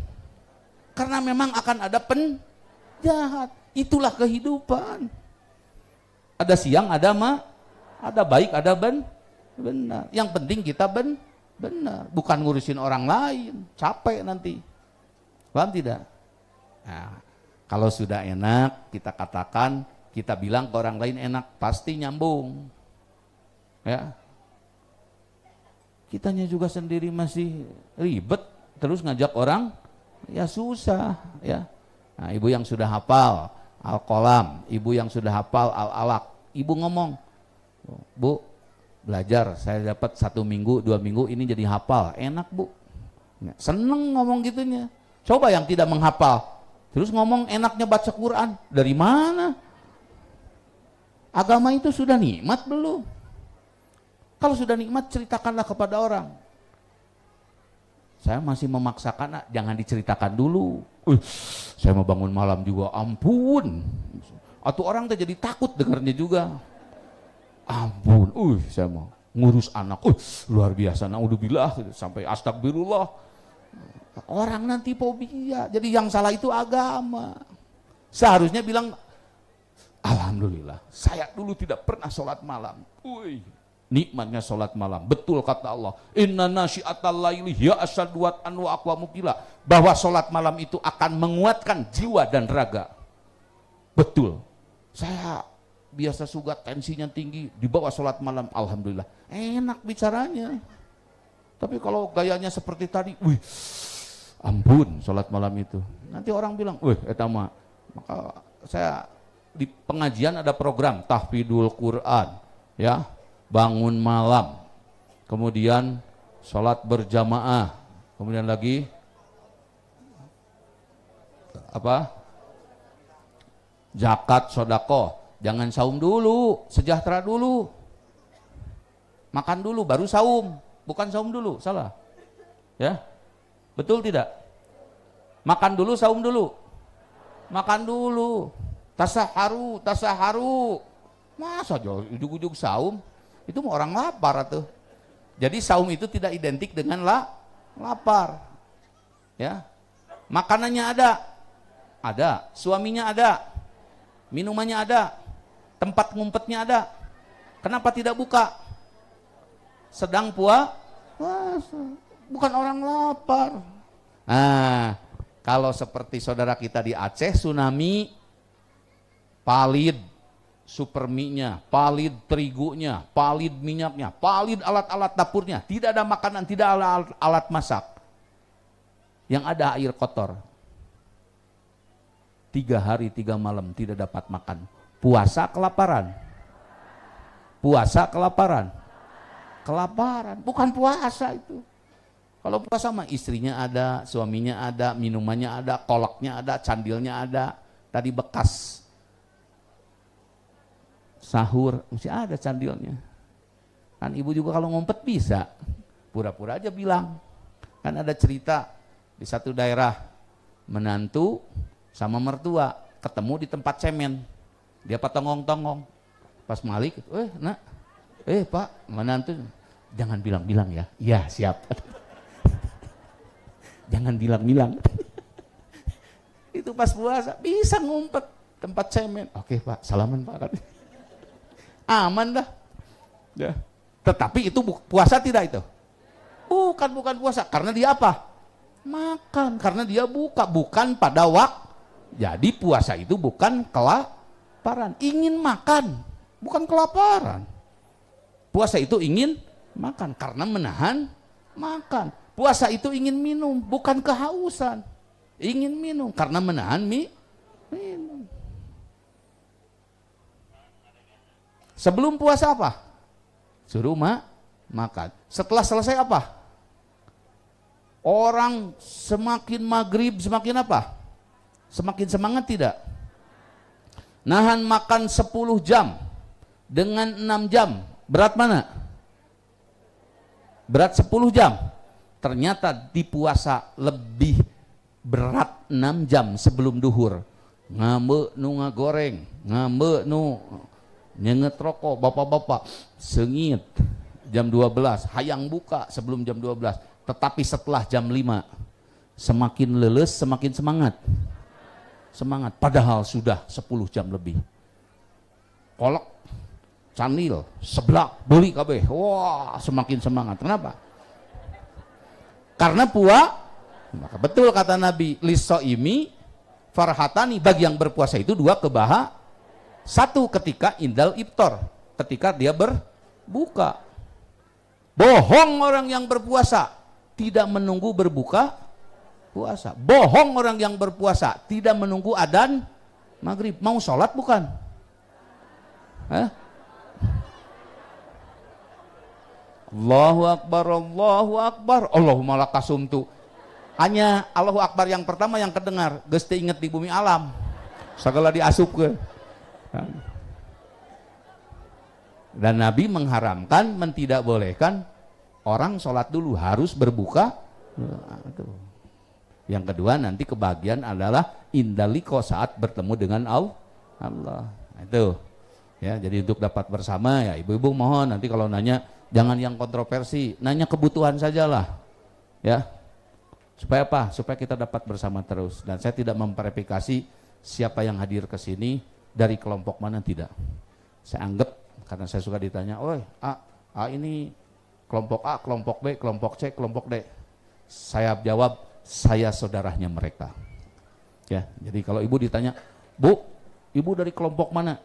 Speaker 1: Karena memang akan ada penjahat. Itulah kehidupan. Ada siang, ada ada baik, ada benar. Yang penting kita benar, bukan ngurusin orang lain, capek nanti. Paham tidak? Nah, kalau sudah enak, kita katakan, kita bilang ke orang lain enak, pasti nyambung. Ya. Kitanya juga sendiri masih ribet, terus ngajak orang, ya susah, ya. Nah, ibu yang sudah hafal Al-Qalam, ibu yang sudah hafal Al-Alaq, ibu ngomong, Bu, belajar, saya dapat 1 minggu, 2 minggu, ini jadi hafal, enak Bu. Seneng ngomong gitunya. Coba yang tidak menghafal, terus ngomong enaknya baca Quran, dari mana? Agama itu sudah nikmat belum? Kalau sudah nikmat, ceritakanlah kepada orang. Saya masih memaksakan, jangan diceritakan dulu. Saya mau bangun malam juga, ampun. Atau orang tuh jadi takut dengarnya juga. Ampun, saya mau ngurus anak, luar biasa, naudzubillah, sampai astagfirullah. Orang nanti fobia, jadi yang salah itu agama. Seharusnya bilang, alhamdulillah, saya dulu tidak pernah sholat malam. Nikmatnya sholat malam, betul kata Allah. Inna nasyi'atal laili hiya asyaddu wat'an wa aqwamu qila. Bahwa sholat malam itu akan menguatkan jiwa dan raga. Betul. Saya biasa sugat, tensinya tinggi, dibawa sholat malam, alhamdulillah, enak bicaranya. Tapi kalau gayanya seperti tadi, ampun sholat malam itu. Nanti orang bilang, etama. Maka saya di pengajian ada program tahfidul Quran, ya, bangun malam, kemudian sholat berjamaah, kemudian lagi apa? Zakat, sodako. Jangan saum dulu, sejahtera dulu. Makan dulu baru saum, bukan saum dulu, salah. Ya. Betul tidak? Makan dulu, saum dulu. Makan dulu. Tasaharu. Masa ujug-ujug saum? Itu mau orang lapar tuh. Jadi saum itu tidak identik dengan lapar. Ya. Makanannya ada, suaminya ada, minumannya ada, tempat ngumpetnya ada. Kenapa tidak buka? Sedang puasa, bukan orang lapar. Nah, kalau seperti saudara kita di Aceh, tsunami, palid superminya, palid terigunya, palid minyaknya, palid alat-alat dapurnya, tidak ada makanan, tidak ada alat masak. Yang ada air kotor. 3 hari 3 malam tidak dapat makan. Puasa kelaparan. Puasa kelaparan. Kelaparan, bukan puasa itu. Kalau puasa mah istrinya ada, suaminya ada, minumannya ada, kolaknya ada, candilnya ada. Tadi bekas sahur mesti ada candilnya. Kan ibu juga kalau ngumpet bisa. Pura-pura aja bilang. Kan ada cerita di satu daerah, menantu sama mertua ketemu di tempat cemen. Dia patongong-tongong. Pas Malik, nak, Pak, menantu, jangan bilang-bilang ya. Iya, siap. Jangan bilang-bilang. Itu pas puasa, bisa ngumpet tempat cemen. Oke Pak, salaman Pak. Aman dah. Ya. Tetapi itu puasa tidak itu? Bukan puasa. Karena dia apa? Makan. Karena dia bukan pada waktu. Jadi puasa itu bukan kelaparan. Ingin makan, bukan kelaparan. Puasa itu ingin makan karena menahan makan. Puasa itu ingin minum, bukan kehausan. Ingin minum karena menahan minum. Sebelum puasa apa? Suruh makan. Setelah selesai apa? Orang semakin maghrib semakin apa? Semakin semangat tidak? Nahan makan 10 jam dengan 6 jam. Berat mana? berat 10 jam. Ternyata di puasa lebih berat 6 jam sebelum duhur. Ngambek nu ngagoreng, ngambek nu nyenget rokok, bapak-bapak sengit jam 12, hayang buka sebelum jam 12. Tetapi setelah jam 5 semakin leles, semakin semangat. Semangat, padahal sudah 10 jam lebih. Kolak, canil, seblak, beli kabeh. Wah, semakin semangat. Kenapa? Karena maka betul kata Nabi, lisoimi farhatani, bagi yang berpuasa itu 2 kebahagiaan. 1 ketika indal iftar, ketika dia berbuka. Bohong orang yang berpuasa tidak menunggu berbuka puasa. Bohong orang yang berpuasa tidak menunggu adzan maghrib. Mau sholat bukan? Allahu Akbar, Allahu Akbar, Allahumma lakasumtu. Hanya Allahu Akbar yang pertama yang kedengar, geus teu inget di bumi alam. Sagala diasupkeun. Dan Nabi mengharamkan, tidak bolehkan orang sholat dulu, harus berbuka. Yang kedua nanti kebahagiaan adalah indaliko saat bertemu dengan Allah. Itu ya, jadi untuk dapat bersama ya ibu-ibu mohon nanti kalau nanya jangan yang kontroversi, nanya kebutuhan sajalah ya. Supaya apa? Supaya kita dapat bersama terus. Dan saya tidak memverifikasi siapa yang hadir ke sini dari kelompok mana, tidak. Saya anggap, karena saya suka ditanya, "Oi, ini kelompok A, kelompok B, kelompok C, kelompok D." Saya jawab, saya saudaranya mereka. Ya, jadi kalau ibu ditanya, "Bu, ibu dari kelompok mana?"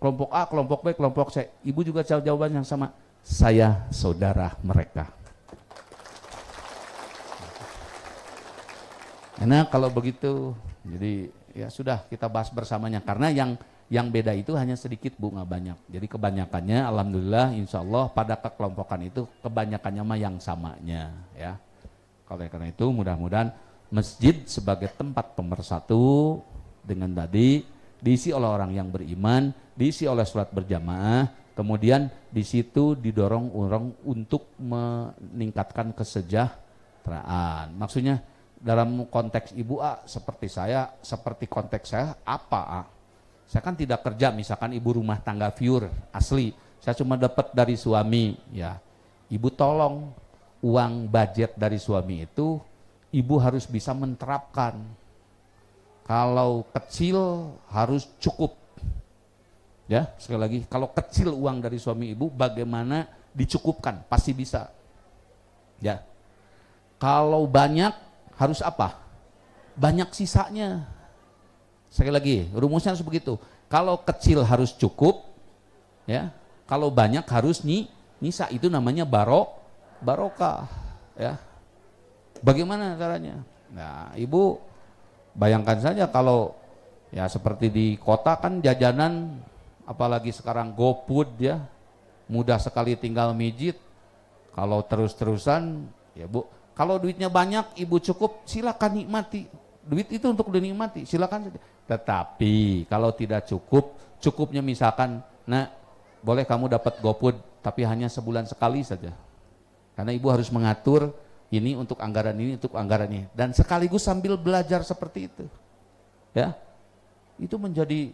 Speaker 1: Kelompok A, kelompok B, kelompok C. Ibu juga jawab jawaban yang sama. Saya saudara mereka. Nah kalau begitu, jadi ya sudah kita bahas bersamanya, karena yang beda itu hanya sedikit Bu, nggak banyak. Jadi kebanyakannya alhamdulillah insya Allah pada kekelompokan itu kebanyakannya mah yang samanya ya. Oleh karena itu mudah-mudahan masjid sebagai tempat pemersatu dengan tadi diisi oleh orang yang beriman, diisi oleh sholat berjamaah, kemudian di situ didorong orang untuk meningkatkan kesejahteraan. Maksudnya dalam konteks ibu seperti saya, seperti konteks saya apa saya kan tidak kerja, misalkan ibu rumah tangga viewer asli, saya cuma dapat dari suami ya. Ibu tolong uang budget dari suami itu ibu harus bisa menerapkan. Kalau kecil harus cukup ya, sekali lagi kalau kecil uang dari suami ibu bagaimana dicukupkan, pasti bisa ya. Kalau banyak harus apa? Banyak sisanya. Sekali lagi, rumusnya harus begitu. Kalau kecil harus cukup, ya. Kalau banyak harus nyisa. Itu namanya barokah, ya. Bagaimana caranya? Nah, ibu bayangkan saja kalau ya seperti di kota kan jajanan, apalagi sekarang GoFood ya, mudah sekali tinggal mijit. Kalau terus-terusan, ya Bu. Kalau duitnya banyak, ibu cukup, silakan nikmati. Duit itu untuk dinikmati, silakan saja. Tetapi kalau tidak cukup, cukupnya misalkan, nah boleh kamu dapat GoFood, tapi hanya sebulan sekali saja. Karena ibu harus mengatur ini untuk anggaran ini, untuk anggaran ini. Dan sekaligus sambil belajar seperti itu. Ya, itu menjadi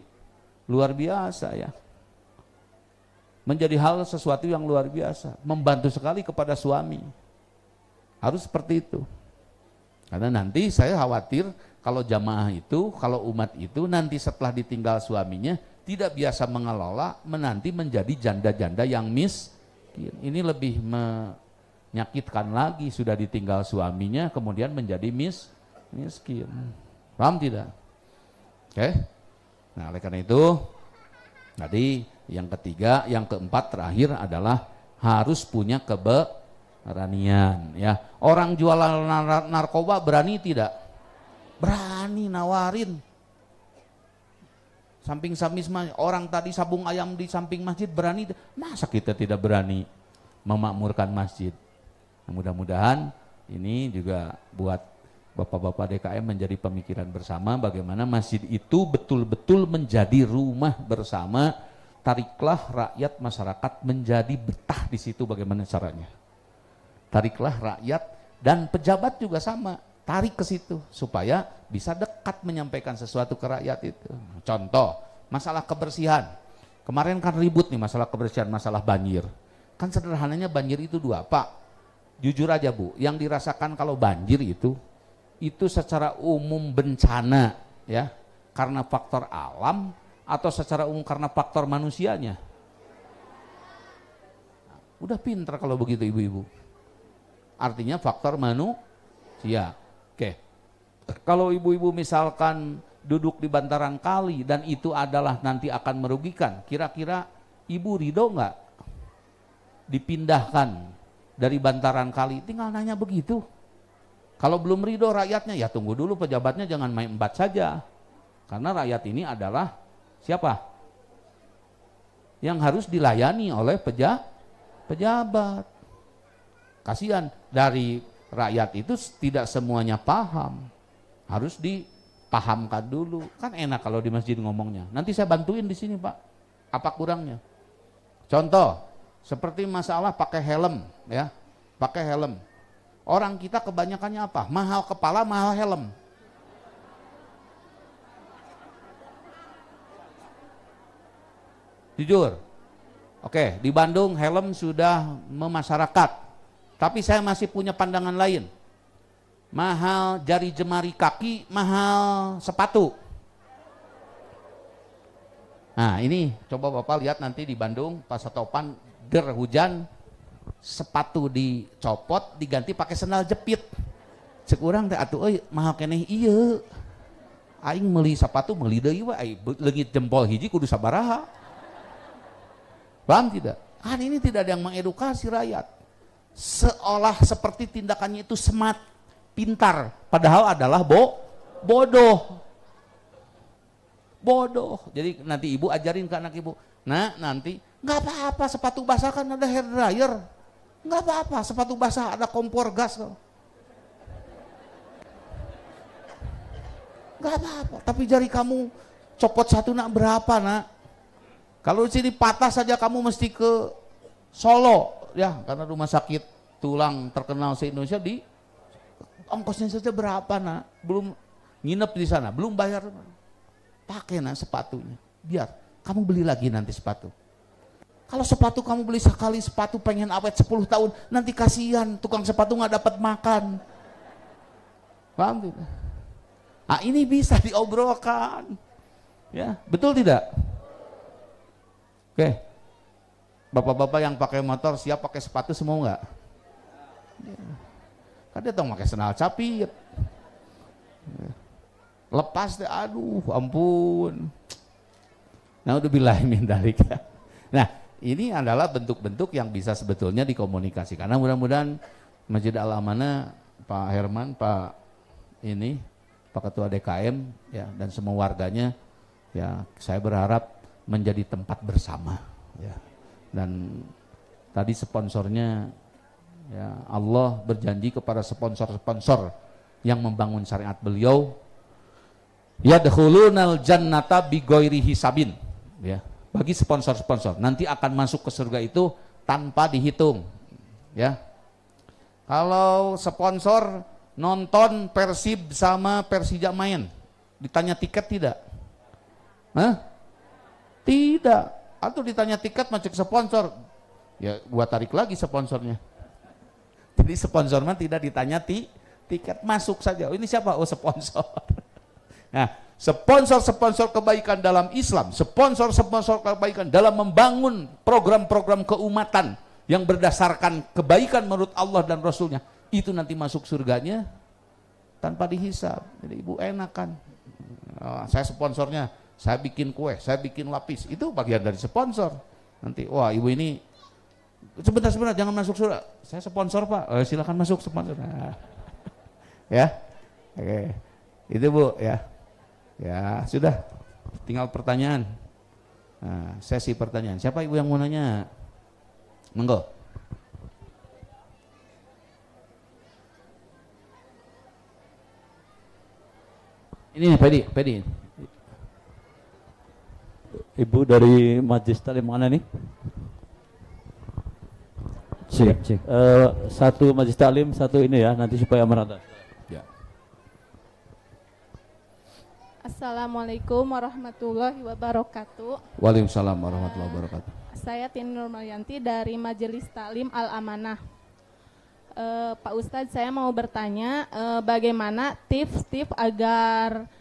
Speaker 1: luar biasa ya. Menjadi hal sesuatu yang luar biasa. Membantu sekali kepada suami. Harus seperti itu. Karena nanti saya khawatir kalau jamaah itu, kalau umat itu nanti setelah ditinggal suaminya tidak biasa mengelola, menanti menjadi janda-janda yang miskin. Ini lebih menyakitkan lagi, sudah ditinggal suaminya kemudian menjadi miskin. Paham tidak? Oke. Nah, oleh karena itu tadi yang ketiga, yang keempat terakhir adalah harus punya keberanian ya. Orang jualan narkoba berani tidak? Berani nawarin. Samping samisma, orang tadi sabung ayam di samping masjid berani. Masa kita tidak berani memakmurkan masjid? Nah, mudah-mudahan ini juga buat Bapak-bapak DKM menjadi pemikiran bersama bagaimana masjid itu betul-betul menjadi rumah bersama. Tariklah rakyat masyarakat menjadi betah di situ, bagaimana caranya? Tariklah rakyat dan pejabat juga sama, tarik ke situ supaya bisa dekat menyampaikan sesuatu ke rakyat itu. Contoh, masalah kebersihan. Kemarin kan ribut nih masalah kebersihan, masalah banjir. Kan sederhananya banjir itu dua, Pak. Jujur aja Bu, yang dirasakan kalau banjir itu secara umum bencana ya, karena faktor alam atau secara umum karena faktor manusianya. Udah pinter kalau begitu ibu-ibu. Artinya faktor manusia. Oke. Kalau ibu-ibu misalkan duduk di bantaran kali dan itu adalah nanti akan merugikan, kira-kira ibu ridho nggak dipindahkan dari bantaran kali? Tinggal nanya begitu. Kalau belum ridho rakyatnya, ya tunggu dulu, pejabatnya jangan main embat saja. Karena rakyat ini adalah siapa? Yang harus dilayani oleh pejabat. Kasihan, dari rakyat itu tidak semuanya paham. Harus dipahamkan dulu. Kan enak kalau di masjid ngomongnya. Nanti saya bantuin di sini, Pak. Apa kurangnya? Contoh, seperti masalah pakai helm, ya. Pakai helm. Orang kita kebanyakannya apa? Mahal kepala, mahal helm. Jujur. Oke, di Bandung helm sudah memasyarakat. Tapi saya masih punya pandangan lain. Mahal jari jemari kaki, mahal sepatu. Nah ini coba Bapak lihat nanti di Bandung pas topan der hujan, sepatu dicopot diganti pakai sendal jepit. Cek urang teh atuh euy mahal keneh ieu. Aing meuli sepatu meuli deui we, leungit jempol hiji kudu sabaraha. Paham tidak? Kan ini tidak ada yang mengedukasi rakyat. Seolah seperti tindakannya itu smart, pintar, padahal adalah bodoh. Jadi nanti ibu ajarin ke anak ibu, nah nanti nggak apa-apa sepatu basah kan ada hair dryer, nggak apa-apa sepatu basah ada kompor gas, nggak apa-apa. Tapi jari kamu copot satu nak berapa nak? Kalau di sini patah saja kamu mesti ke Solo. Ya, karena rumah sakit tulang terkenal se-Indonesia di ongkosnya saja berapa nak? Belum nginep di sana, belum bayar. Pakai nak sepatunya, biar kamu beli lagi nanti sepatu. Kalau sepatu kamu beli sekali sepatu pengen awet 10 tahun, nanti kasihan tukang sepatu nggak dapat makan. Paham tidak? Ah ini bisa diobrolkan, ya betul tidak? Oke. Bapak-bapak yang pakai motor siap pakai sepatu semua enggak? Kan dia tahu pakai sendal capit. Lepas deh, aduh ampun. Nah udah bilahi min dalik. Nah ini adalah bentuk-bentuk yang bisa sebetulnya dikomunikasikan. Karena mudah-mudahan Masjid Al-Amanah, Pak Herman, Pak Ketua DKM ya, dan semua warganya ya, saya berharap menjadi tempat bersama ya. Dan tadi sponsornya ya, Allah berjanji kepada sponsor-sponsor yang membangun syariat beliau, yadkhulunal jannata bighairi hisabin ya. Bagi sponsor-sponsor nanti akan masuk ke surga itu tanpa dihitung ya. Kalau sponsor nonton Persib sama Persija main, ditanya tiket tidak? Hah? Tidak. Atau ditanya tiket macam sponsor, ya gua tarik lagi sponsornya. Jadi sponsor mah tidak ditanya tiket, masuk saja. Oh, ini siapa? Oh sponsor. Nah, sponsor kebaikan dalam Islam, sponsor kebaikan dalam membangun program-program keumatan yang berdasarkan kebaikan menurut Allah dan Rasulnya, itu nanti masuk surganya tanpa dihisab. Jadi ibu enak kan? Oh, saya sponsornya. Saya bikin kue, saya bikin lapis, itu bagian dari sponsor. Nanti, wah ibu ini, sebentar jangan masuk surga. Saya sponsor Pak, silakan masuk sponsor. Nah. Ya, oke, itu Bu ya. Ya sudah, tinggal pertanyaan. Nah, sesi pertanyaan. Siapa ibu yang mau nanya? Monggo. Ini Pedi.
Speaker 2: Ibu dari Majelis Taklim mana nih? Cek. Satu majelis taklim, satu ini ya, nanti supaya merata.
Speaker 1: Ya.
Speaker 3: Assalamualaikum warahmatullahi wabarakatuh.
Speaker 1: Waalaikumsalam warahmatullahi wabarakatuh.
Speaker 3: Saya Tini Nurmalianti dari Majelis Taklim Al-Amanah. Pak Ustadz, saya mau bertanya bagaimana tips-tips agar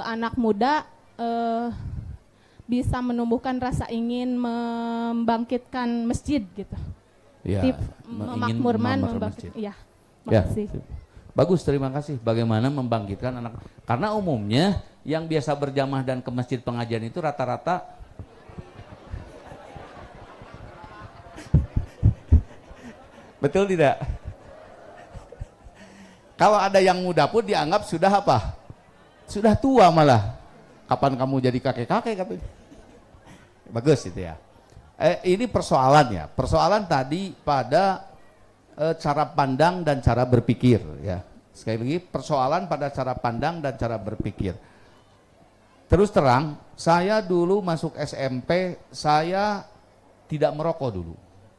Speaker 3: anak muda bisa menumbuhkan rasa ingin membangkitkan masjid gitu.
Speaker 1: Ya,
Speaker 3: Tips memakmurkan
Speaker 1: masjid.
Speaker 3: Ya,
Speaker 1: Ya.
Speaker 3: makasih.
Speaker 1: Bagus, terima kasih. Bagaimana membangkitkan anak? Karena umumnya yang biasa berjamaah dan ke masjid pengajian itu rata-rata betul tidak? Kalau ada yang muda pun dianggap sudah apa? Sudah tua malah. Kapan kamu jadi kakek-kakek katanya? Bagus itu ya. Ini persoalannya. Persoalan tadi pada cara pandang dan cara berpikir ya. Sekali lagi persoalan pada cara pandang dan cara berpikir. Terus terang, saya dulu masuk SMP, saya tidak merokok dulu.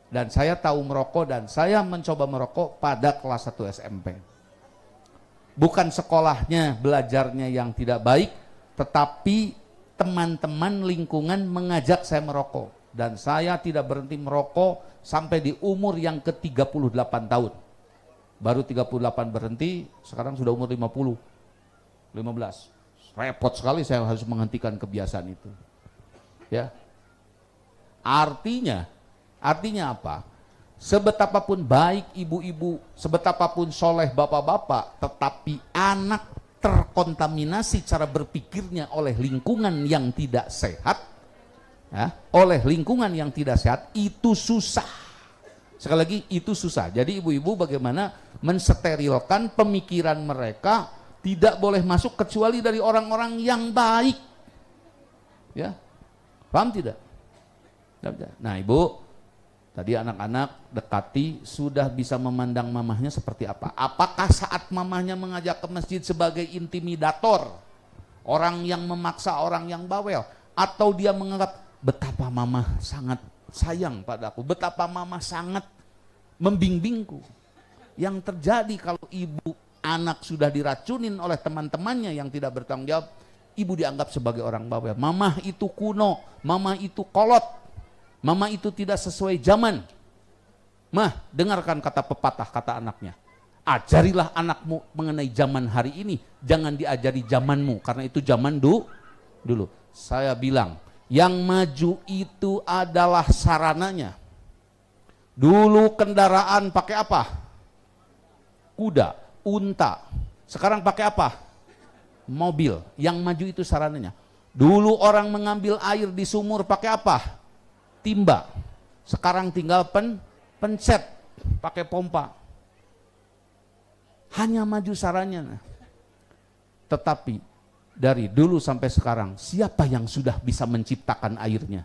Speaker 1: Dan saya tahu merokok dan saya mencoba merokok pada kelas 1 SMP. Bukan sekolahnya, belajarnya yang tidak baik, tetapi teman-teman lingkungan mengajak saya merokok. Dan saya tidak berhenti merokok sampai di umur yang ke-38 tahun. Baru 38 berhenti, sekarang sudah umur 15. Repot sekali saya harus menghentikan kebiasaan itu. Ya. Artinya apa? Sebetapapun baik ibu-ibu, sebetapapun soleh bapak-bapak, tetapi anak terkontaminasi cara berpikirnya oleh lingkungan yang tidak sehat, ya, oleh lingkungan yang tidak sehat, itu susah. Sekali lagi, itu susah. Jadi ibu-ibu bagaimana mensterilkan pemikiran mereka, tidak boleh masuk kecuali dari orang-orang yang baik. Ya, paham tidak? Nah ibu, tadi anak-anak dekati, sudah bisa memandang mamahnya seperti apa? Apakah saat mamahnya mengajak ke masjid sebagai intimidator, orang yang memaksa, orang yang bawel, atau dia menganggap betapa mamah sangat sayang padaku, betapa mamah sangat membimbingku. Yang terjadi kalau ibu anak sudah diracunin oleh teman-temannya yang tidak bertanggung jawab, ibu dianggap sebagai orang bawel. Mamah itu kuno, mamah itu kolot, mama itu tidak sesuai zaman. Mah, dengarkan kata pepatah, kata anaknya. Ajarilah anakmu mengenai zaman hari ini, jangan diajari zamanmu, karena itu zaman dulu. Saya bilang, yang maju itu adalah sarananya. Dulu kendaraan pakai apa? Kuda, unta. Sekarang pakai apa? Mobil. Yang maju itu sarananya. Dulu orang mengambil air di sumur pakai apa? Timba. Sekarang tinggal pencet pakai pompa. Hanya maju sarannya. Tetapi dari dulu sampai sekarang, siapa yang sudah bisa menciptakan airnya?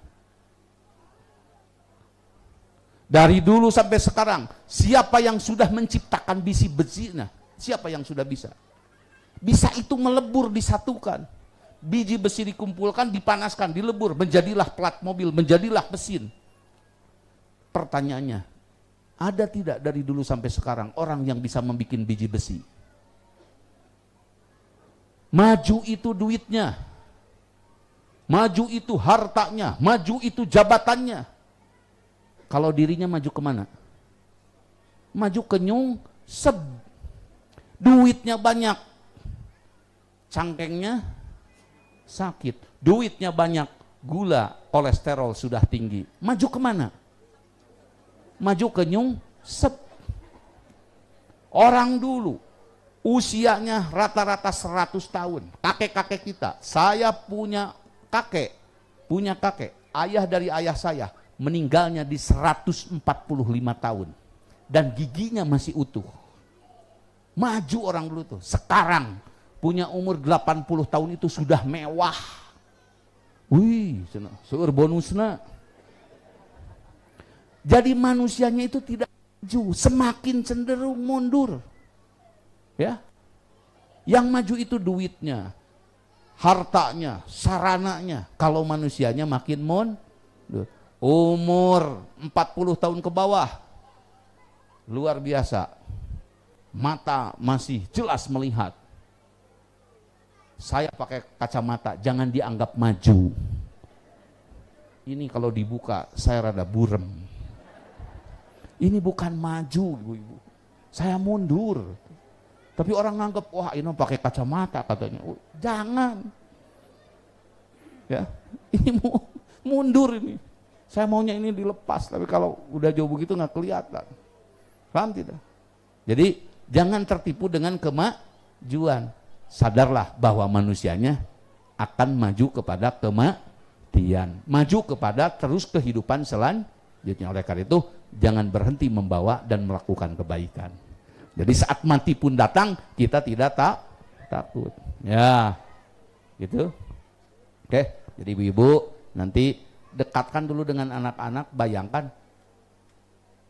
Speaker 1: Dari dulu sampai sekarang, siapa yang sudah menciptakan besi-besinya? Siapa yang sudah bisa? Bisa itu melebur, disatukan. Biji besi dikumpulkan, dipanaskan, dilebur, menjadilah plat mobil, menjadilah mesin. Pertanyaannya, ada tidak dari dulu sampai sekarang orang yang bisa membuat biji besi? Maju itu duitnya, maju itu hartanya, maju itu jabatannya. Kalau dirinya maju kemana? Maju ke nyungsep. Duitnya banyak, cangkengnya sakit. Duitnya banyak, gula, kolesterol sudah tinggi. Maju kemana? Maju ke nyungsep. Orang dulu usianya rata-rata 100 tahun. Kakek-kakek kita, saya punya kakek, ayah dari ayah saya, meninggalnya di 145 tahun. Dan giginya masih utuh. Maju orang dulu tuh. Sekarang punya umur 80 tahun itu sudah mewah. Wih, seueur bonusna. Jadi manusianya itu tidak maju, semakin cenderung mundur. Ya, yang maju itu duitnya, hartanya, sarananya. Kalau manusianya makin mundur. Umur 40 tahun ke bawah, luar biasa. Mata masih jelas melihat. Saya pakai kacamata, jangan dianggap maju. Ini kalau dibuka, saya rada burem. Ini bukan maju, ibu-ibu. Saya mundur. Tapi orang nganggap, wah ini pakai kacamata katanya. Oh, jangan. Ya, ini mundur ini. Saya maunya ini dilepas, tapi kalau udah jauh begitu nggak kelihatan. Paham tidak? Jadi jangan tertipu dengan kemajuan. Sadarlah bahwa manusianya akan maju kepada kematian, maju kepada terus kehidupan selanjutnya. Oleh karena itu jangan berhenti membawa dan melakukan kebaikan. Jadi saat mati pun datang, kita tidak takut. Ya, gitu. Oke, jadi ibu-ibu nanti dekatkan dulu dengan anak-anak, bayangkan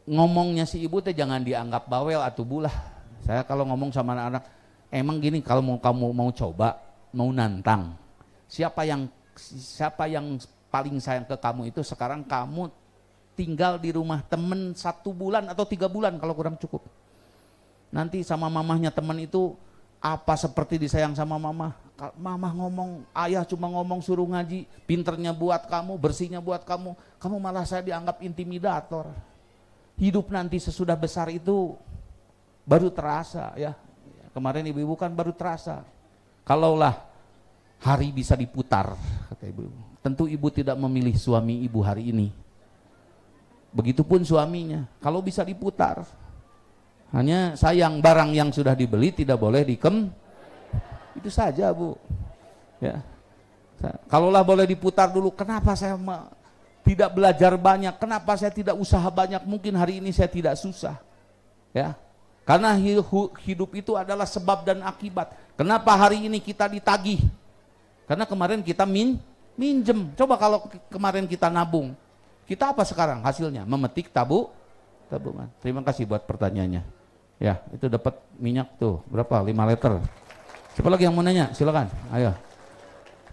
Speaker 1: ngomongnya si ibu teh jangan dianggap bawel atau bulah. Saya kalau ngomong sama anak-anak, emang gini, kalau kamu mau coba, mau nantang, siapa yang paling sayang ke kamu itu sekarang kamu tinggal di rumah temen 1 bulan atau 3 bulan kalau kurang cukup. Nanti sama mamahnya teman itu apa seperti disayang sama mama. Mama ngomong, ayah cuma ngomong suruh ngaji, pinternya buat kamu, bersihnya buat kamu, kamu malah saya dianggap intimidator. Hidup nanti sesudah besar itu baru terasa ya. Kemarin ibu-ibu kan baru terasa. Kalaulah hari bisa diputar, kata ibu, tentu ibu tidak memilih suami ibu hari ini. Begitupun suaminya, kalau bisa diputar. Hanya sayang barang yang sudah dibeli tidak boleh itu saja bu. Ya. Kalaulah boleh diputar dulu, kenapa saya tidak belajar banyak, kenapa saya tidak usaha banyak, mungkin hari ini saya tidak susah. Ya. Karena hidup itu adalah sebab dan akibat. Kenapa hari ini kita ditagih? Karena kemarin kita minjem. Coba kalau kemarin kita nabung, kita apa sekarang hasilnya? Memetik tabungan. Terima kasih buat pertanyaannya. Ya, itu dapat minyak tuh berapa? 5 liter. Siapa lagi yang mau nanya? Silakan. Ayo.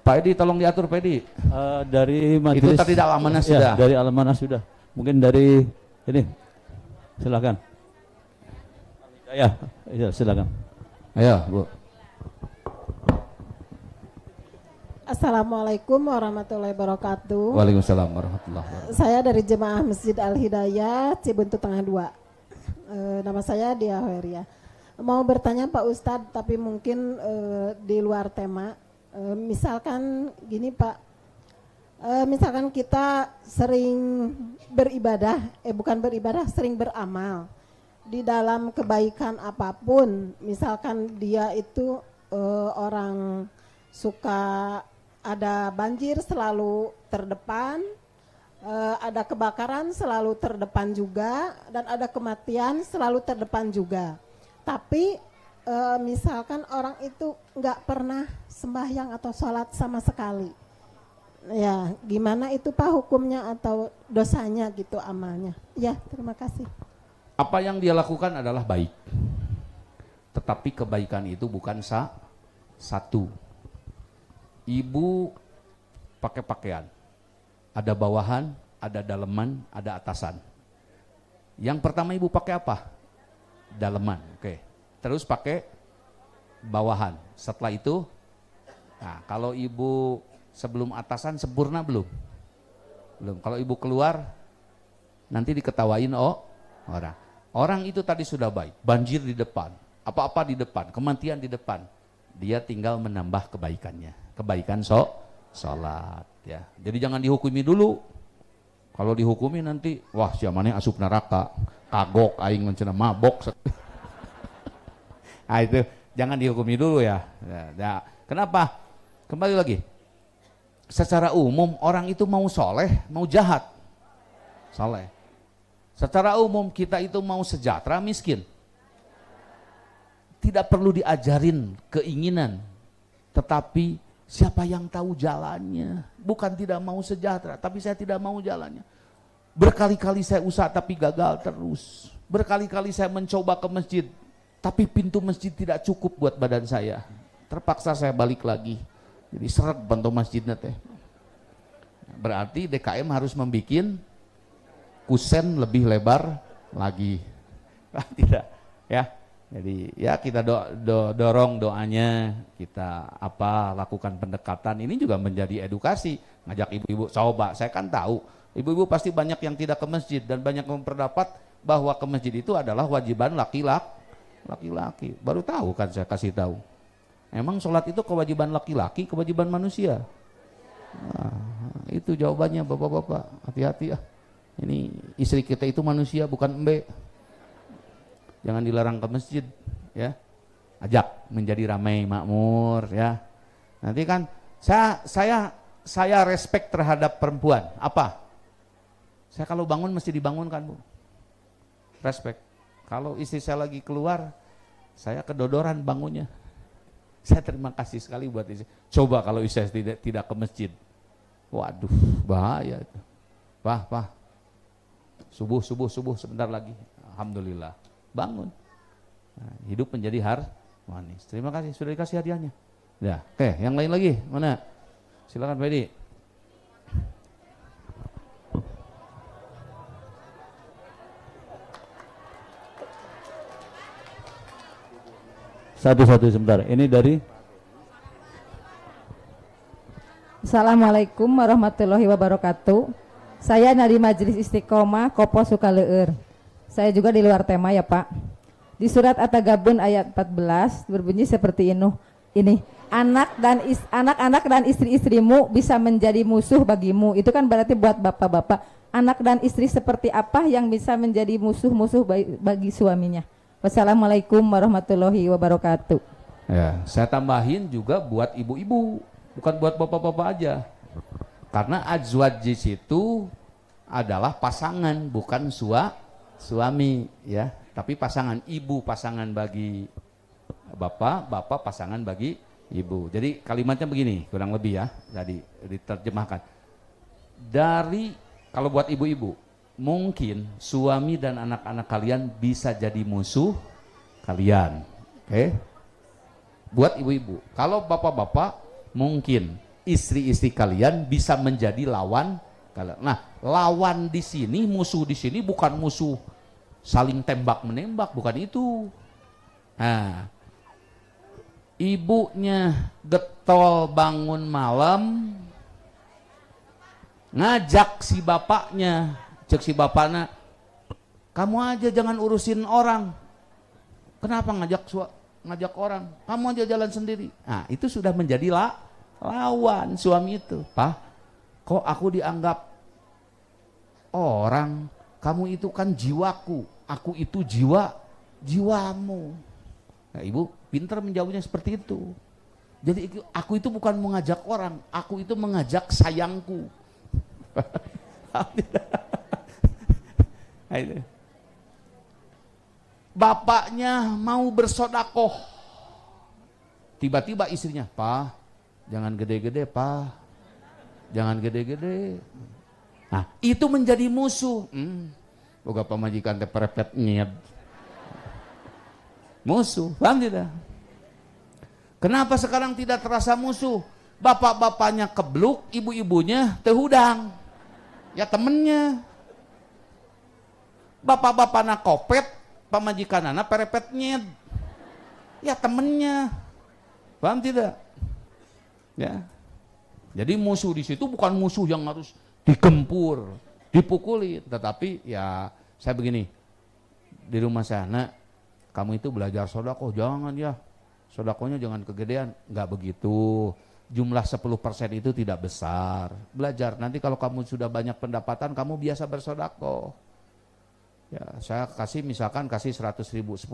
Speaker 1: Pak Edi tolong diatur Pak Edi.
Speaker 2: Dari majelis.
Speaker 1: Itu tadi Al-Amanah sudah.
Speaker 2: Ya, dari Al-Amanah sudah. Mungkin dari ini. Silakan. Ya, silakan.
Speaker 1: Ayo, Bu.
Speaker 4: Assalamualaikum warahmatullahi wabarakatuh.
Speaker 1: Waalaikumsalam warahmatullahi wabarakatuh.
Speaker 4: Saya dari Jemaah Masjid Al-Hidayah, Cibuntu Tengah 2. Nama saya Dia Hoeria. Mau bertanya Pak Ustadz, tapi mungkin di luar tema. Misalkan gini Pak, misalkan kita sering beribadah, sering beramal di dalam kebaikan apapun, misalkan dia itu orang suka ada banjir selalu terdepan, ada kebakaran selalu terdepan juga, dan ada kematian selalu terdepan juga. Tapi misalkan orang itu nggak pernah sembahyang atau sholat sama sekali, ya gimana itu Pak hukumnya atau dosanya gitu amalnya? Ya, terima kasih.
Speaker 1: Apa yang dia lakukan adalah baik, tetapi kebaikan itu bukan satu. Ibu pakai pakaian, ada bawahan, ada daleman, ada atasan. Yang pertama ibu pakai apa? Daleman, oke. Terus pakai bawahan. Setelah itu, nah kalau ibu sebelum atasan sempurna belum? Belum. Kalau ibu keluar, nanti diketawain orang. Orang itu tadi sudah baik, banjir di depan, apa-apa di depan, kematian di depan. Dia tinggal menambah kebaikannya. Kebaikan sholat ya. Jadi jangan dihukumi dulu. Kalau dihukumi nanti, wah siamane asup neraka, kagok aing mencena mabok. Nah itu jangan dihukumi dulu ya. Nah, kenapa? Kembali lagi. Secara umum orang itu mau soleh, mau jahat. Soleh. Secara umum kita itu mau sejahtera, miskin. Tidak perlu diajarin keinginan, tetapi siapa yang tahu jalannya. Bukan tidak mau sejahtera, tapi saya tidak mau jalannya. Berkali-kali saya usaha tapi gagal terus. Berkali-kali saya mencoba ke masjid, tapi pintu masjid tidak cukup buat badan saya. Terpaksa saya balik lagi. Jadi seret bantu masjidnya teh. Berarti DKM harus membikin kusen lebih lebar lagi. Tidak, ya. Jadi ya kita dorong doanya, kita lakukan pendekatan. Ini juga menjadi edukasi, ngajak ibu-ibu. Coba, saya kan tahu ibu-ibu pasti banyak yang tidak ke masjid dan banyak memperdapat bahwa ke masjid itu adalah wajiban laki-laki. Baru tahu kan, saya kasih tahu. Emang sholat itu kewajiban laki-laki, kewajiban manusia. Nah, itu jawabannya bapak-bapak. Hati-hati ya. Ini istri kita itu manusia, bukan embe. Jangan dilarang ke masjid, ya. Ajak menjadi ramai makmur, ya. Nanti kan saya respect terhadap perempuan. Apa? Saya kalau bangun mesti dibangunkan, Bu. Respect. Kalau istri saya lagi keluar, saya kedodoran bangunnya. Saya terima kasih sekali buat istri. Coba kalau istri saya tidak ke masjid. Waduh, bahaya itu. Pak. Subuh sebentar lagi. Alhamdulillah. Bangun. Nah, hidup menjadi harmonis. Terima kasih sudah dikasih hadiahnya. Ya, oke, yang lain lagi mana? Silakan Pak Edi.
Speaker 2: Satu sebentar. Ini dari
Speaker 5: Assalamualaikum warahmatullahi wabarakatuh. Saya dari Majelis Istiqomah Kopo Sukaleueur. Saya juga di luar tema ya Pak. Di surat At-Tagabun ayat 14 berbunyi seperti ini. Anak-anak dan istri-istrimu bisa menjadi musuh bagimu. Itu kan berarti buat bapak-bapak. Anak dan istri seperti apa yang bisa menjadi musuh-musuh bagi suaminya? Wassalamualaikum warahmatullahi wabarakatuh.
Speaker 1: Ya, saya tambahin juga buat ibu-ibu, bukan buat bapak-bapak aja. Karena azwajis itu adalah pasangan, bukan suami, ya. Tapi pasangan, ibu pasangan bagi bapak, bapak pasangan bagi ibu. Jadi kalimatnya begini, kurang lebih ya, jadi diterjemahkan. Dari, kalau buat ibu-ibu, mungkin suami dan anak-anak kalian bisa jadi musuh kalian. Oke? Buat ibu-ibu. Kalau bapak-bapak, mungkin istri-istri kalian bisa menjadi lawan kalian. Nah, lawan di sini, musuh di sini bukan musuh saling tembak-menembak, bukan itu. Nah, ibunya getol bangun malam, ngajak si bapaknya, cek si bapaknya, kamu aja jangan urusin orang. Kenapa ngajak orang? Kamu aja jalan sendiri. Nah, itu sudah menjadi lawan suami itu. Pak, kok aku dianggap orang? Kamu itu kan jiwaku, aku itu jiwamu. Nah, ibu pintar menjawabnya seperti itu. Jadi aku itu bukan mengajak orang, aku itu mengajak sayangku. Bapaknya mau bersodakoh, tiba-tiba istrinya, Pak, jangan gede-gede, Pak, jangan gede-gede. Nah, itu menjadi musuh. Boga pamajikan teh perepet nyet. Musuh, paham tidak? Kenapa sekarang tidak terasa musuh? Bapak-bapaknya kebluk, ibu-ibunya tehudang. Ya temennya. Bapak-bapaknya kopet, pamajikanana perepet nyet. Ya temennya. Paham tidak? Ya. Jadi musuh di situ bukan musuh yang harus digempur, dipukuli, tetapi ya saya begini, di rumah saya, nak, kamu itu belajar sodakoh, jangan ya, sodakohnya jangan kegedean, nggak begitu, jumlah 10% itu tidak besar, belajar, nanti kalau kamu sudah banyak pendapatan, kamu biasa bersodakoh, ya saya kasih misalkan kasih 100.000, 10.000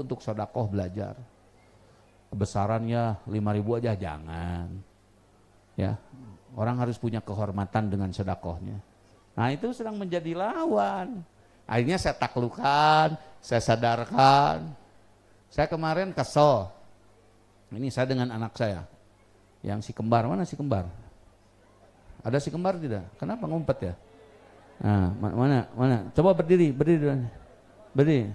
Speaker 1: untuk sodakoh belajar, kebesarannya 5.000 aja jangan, ya. Orang harus punya kehormatan dengan sedekahnya. Nah, itu sedang menjadi lawan. Akhirnya saya taklukkan, saya sadarkan. Saya kemarin kesel. Ini saya dengan anak saya. Yang si kembar, mana si kembar? Ada si kembar tidak? Kenapa ngumpet ya? Nah, mana? Coba berdiri. Berdiri.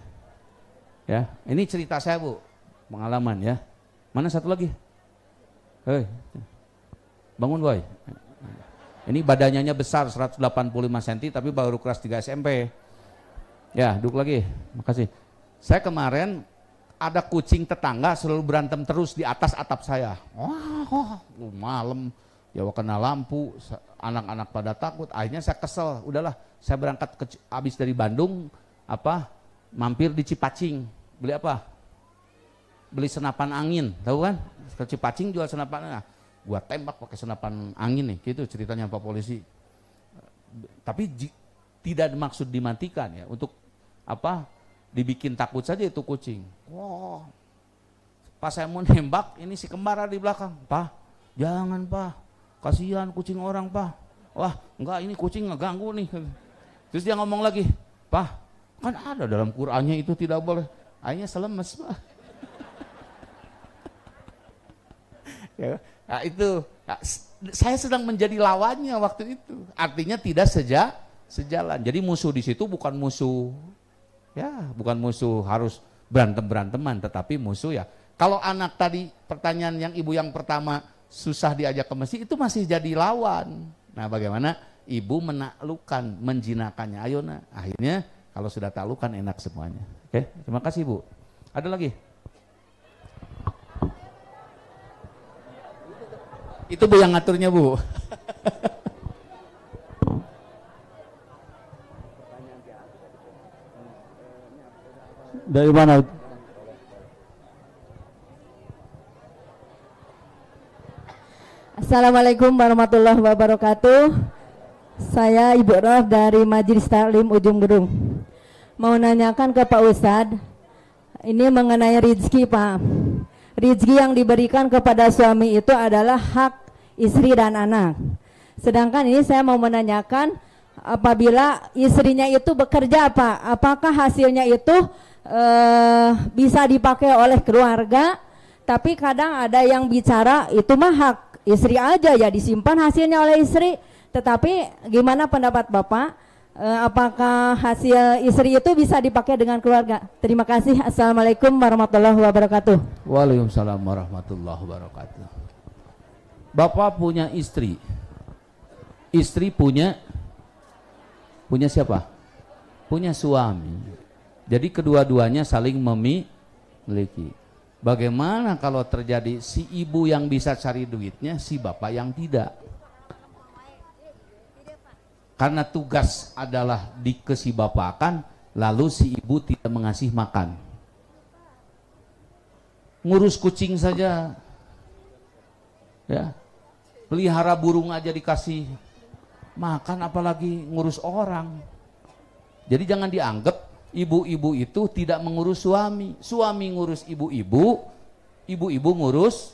Speaker 1: Ya, ini cerita saya, Bu. Pengalaman ya. Mana satu lagi? Hei. Bangun boy. Ini badannya besar 185 cm tapi baru kelas 3 SMP. Ya, duduk lagi. Makasih. Saya kemarin ada kucing tetangga selalu berantem terus di atas atap saya. Wah, malam ya kena lampu, anak-anak pada takut. Akhirnya saya kesel, udahlah saya berangkat habis dari Bandung, mampir di Cipacing. Beli apa? Beli senapan angin, tahu kan? Ke Cipacing jual senapan, gua tembak pakai senapan angin nih, gitu ceritanya Pak Polisi. Tapi tidak maksud dimatikan ya, untuk dibikin takut saja itu kucing. Wah, pas saya mau nembak, ini si kembar di belakang. Pak, jangan Pak, kasihan kucing orang Pak. Wah, enggak, ini kucing ngeganggu nih. Terus dia ngomong lagi, Pak, kan ada dalam Qur'annya itu tidak boleh. Akhirnya selemes Pak. Ya, nah itu, saya sedang menjadi lawannya waktu itu. Artinya tidak sejalan. Jadi musuh di situ bukan musuh. Ya, bukan musuh harus berantem-beranteman, tetapi musuh ya. Kalau anak tadi pertanyaan yang ibu yang pertama susah diajak ke masjid, itu masih jadi lawan. Nah, bagaimana ibu menaklukkan, menjinakannya? Ayo nah, akhirnya kalau sudah taklukan enak semuanya. Oke, terima kasih Bu. Ada lagi? Itu Bu yang ngaturnya Bu.
Speaker 2: Dari mana?
Speaker 5: Assalamualaikum warahmatullahi wabarakatuh. Saya Ibu Roh dari Majelis Taklim Ujung Gedung. Mau nanyakan ke Pak Ustadz, ini mengenai rezeki Pak. Rezeki yang diberikan kepada suami itu adalah hak istri dan anak. Sedangkan ini saya mau menanyakan, apabila istrinya itu bekerja Pak, apakah hasilnya itu bisa dipakai oleh keluarga? Tapi kadang ada yang bicara itu mah hak istri aja ya, disimpan hasilnya oleh istri. Tetapi gimana pendapat Bapak? Apakah hasil istri itu bisa dipakai dengan keluarga? Terima kasih. Assalamualaikum warahmatullahi wabarakatuh.
Speaker 1: Waalaikumsalam warahmatullahi wabarakatuh. Bapak punya istri, istri punya siapa? Punya suami. Jadi kedua-duanya saling memiliki. Bagaimana kalau terjadi si ibu yang bisa cari duitnya, si bapak yang tidak? Karena tugas adalah dikesibapakan, lalu si ibu tidak mengasih makan. Ngurus kucing saja, ya, pelihara burung aja dikasih makan, apalagi ngurus orang. Jadi jangan dianggap ibu-ibu itu tidak mengurus suami. Suami ngurus ibu-ibu, ibu-ibu ngurus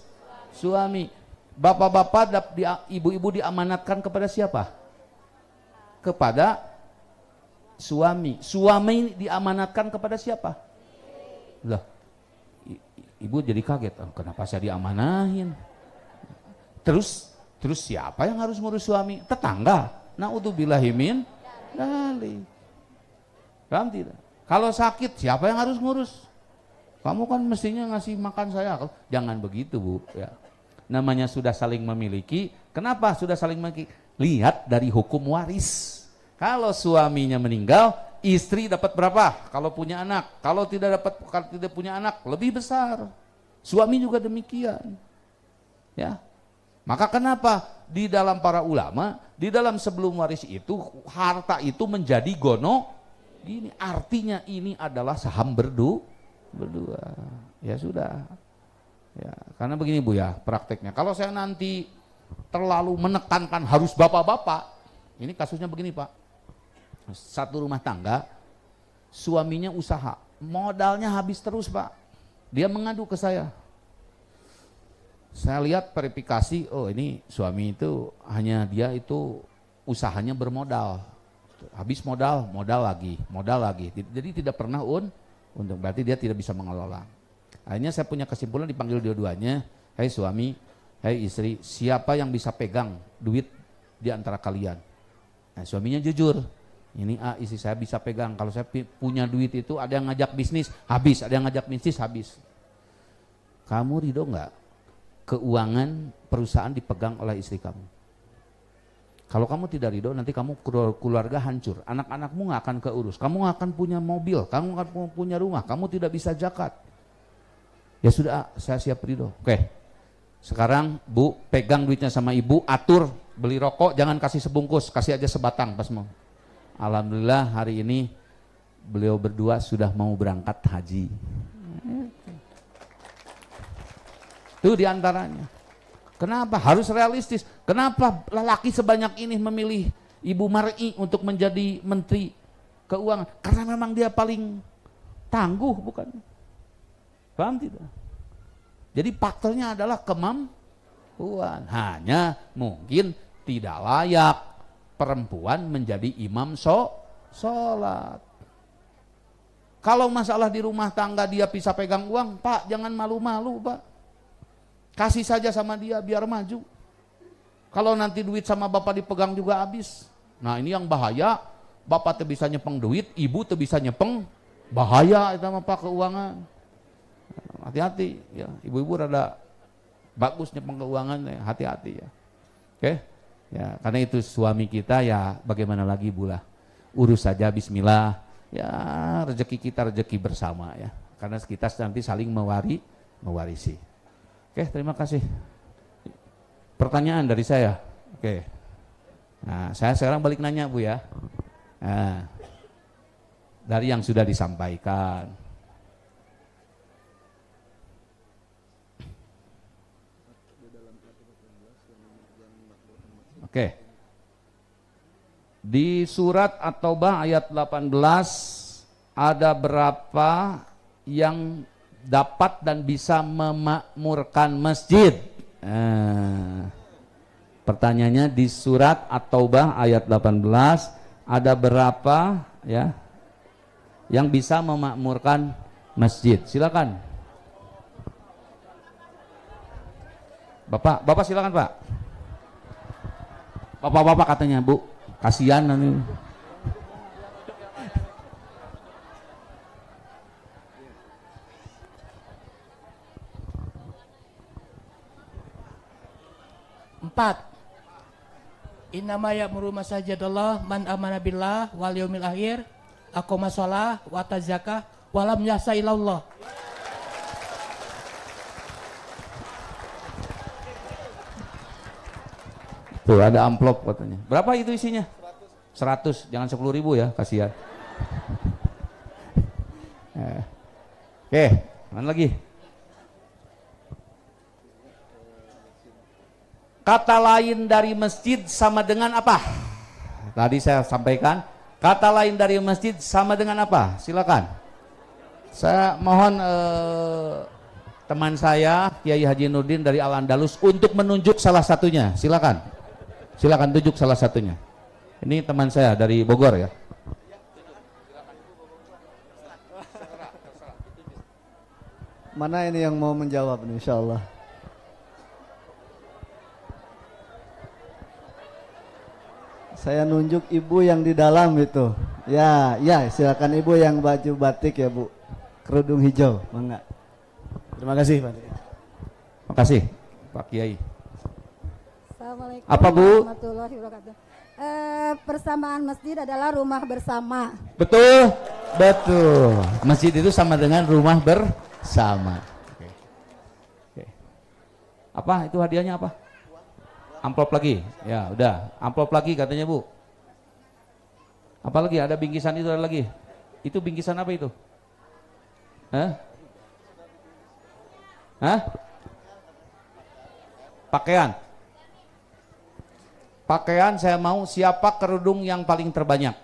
Speaker 1: suami. Bapak-bapak, ibu-ibu diamanatkan kepada siapa? Kepada suami. Suami diamanatkan kepada siapa? Lah, ibu jadi kaget, kenapa saya diamanahin? Terus siapa yang harus ngurus suami? Tetangga. Naudzubillahi min dzalik. Paham tidak? Kalau sakit siapa yang harus ngurus? Kamu kan mestinya ngasih makan saya. Jangan begitu Bu. Ya. Namanya sudah saling memiliki. Kenapa sudah saling memiliki? Lihat dari hukum waris. Kalau suaminya meninggal, istri dapat berapa? Kalau punya anak. Kalau tidak punya anak, lebih besar. Suami juga demikian. Ya. Maka kenapa di dalam para ulama, di dalam sebelum waris itu harta itu menjadi gono. Gini, artinya ini adalah saham berdua. Ya sudah. Ya, karena begini Bu ya, prakteknya. Kalau saya nanti terlalu menekankan harus bapak-bapak, ini kasusnya begini Pak. Satu rumah tangga, suaminya usaha, modalnya habis terus Pak. Dia mengadu ke saya. Saya lihat verifikasi, oh ini suami itu hanya dia itu usahanya bermodal. Habis modal lagi. Jadi tidak pernah untuk berarti dia tidak bisa mengelola. Akhirnya saya punya kesimpulan, dipanggil dua-duanya, hei suami, hei istri, siapa yang bisa pegang duit di antara kalian? Nah, suaminya jujur, ini istri saya bisa pegang. Kalau saya punya duit itu ada yang ngajak bisnis habis, ada yang ngajak bisnis habis. Kamu ridho nggak keuangan perusahaan dipegang oleh istri kamu? Kalau kamu tidak ridho, nanti kamu keluarga hancur. Anak-anakmu nggak akan keurus. Kamu nggak akan punya mobil, kamu nggak akan punya rumah, kamu tidak bisa zakat. Ya sudah, saya siap ridho. Oke, sekarang Bu pegang duitnya sama Ibu, atur beli rokok, jangan kasih sebungkus, kasih aja sebatang pas mau. Alhamdulillah hari ini beliau berdua sudah mau berangkat haji. Itu diantaranya. Kenapa? Harus realistis. Kenapa lelaki sebanyak ini memilih Ibu Mar'i untuk menjadi Menteri Keuangan? Karena memang dia paling tangguh, bukan? Paham tidak? Jadi faktornya adalah kemampuan. Hanya mungkin tidak layak perempuan menjadi imam sholat. Kalau masalah di rumah tangga dia bisa pegang uang, Pak jangan malu-malu Pak. Kasih saja sama dia biar maju. Kalau nanti duit sama bapak dipegang juga habis. Nah ini yang bahaya, bapak tuh bisa nyepeng duit, ibu tuh bisa nyepeng, bahaya itu sama Pak keuangan. Hati-hati ya, ibu-ibu rada bagus nyepeng keuangan ya, hati-hati ya. Oke? Ya, karena itu suami kita ya bagaimana lagi bulah. Urus saja bismillah. Ya rezeki kita rezeki bersama ya. Karena kita nanti saling mewarisi. Oke, terima kasih. Pertanyaan dari saya. Oke. Nah, saya sekarang balik nanya Bu ya. Nah, dari yang sudah disampaikan. Oke. Di surat At-Taubah ayat 18 ada berapa yang dapat dan bisa memakmurkan masjid? Pertanyaannya di surat At-Taubah ayat 18 ada berapa ya yang bisa memakmurkan masjid? Silakan. Bapak silakan Pak. Bapak katanya Bu, kasihan nanti.
Speaker 6: Innama ya'muru masajidallah man amana billah wal yaumil akhir aqama shalah wa ata zakah wa lam yasa ilallah.
Speaker 1: Tuh ada amplop katanya. Berapa itu isinya? 100, jangan 10.000 ya, kasihan. Oke, mana lagi? Kata lain dari masjid sama dengan apa? Tadi saya sampaikan, kata lain dari masjid sama dengan apa? Silakan. Saya mohon teman saya Kiai Haji Nurdin dari Al-Andalus untuk menunjuk salah satunya. Silakan. Silakan tunjuk salah satunya. Ini teman saya dari Bogor ya.
Speaker 7: Mana ini yang mau menjawab nih, insya Allah. Saya nunjuk ibu yang di dalam itu. Ya, silakan ibu yang baju batik ya Bu, kerudung hijau, mangga. Terima kasih Pak.
Speaker 1: Terima kasih Pak Kiai.
Speaker 8: Assalamualaikum
Speaker 1: apa Bu?
Speaker 8: warahmatullahi wabarakatuh. Persamaan masjid adalah rumah bersama.
Speaker 1: Betul, betul. Masjid itu sama dengan rumah bersama. Oke. Apa itu hadiahnya apa? Amplop lagi, ya udah. Amplop lagi katanya Bu. Apa lagi? Ada bingkisan itu ada lagi. Itu bingkisan apa itu? Hah? Pakaian. Pakaian saya mau siapa kerudung yang paling terbanyak?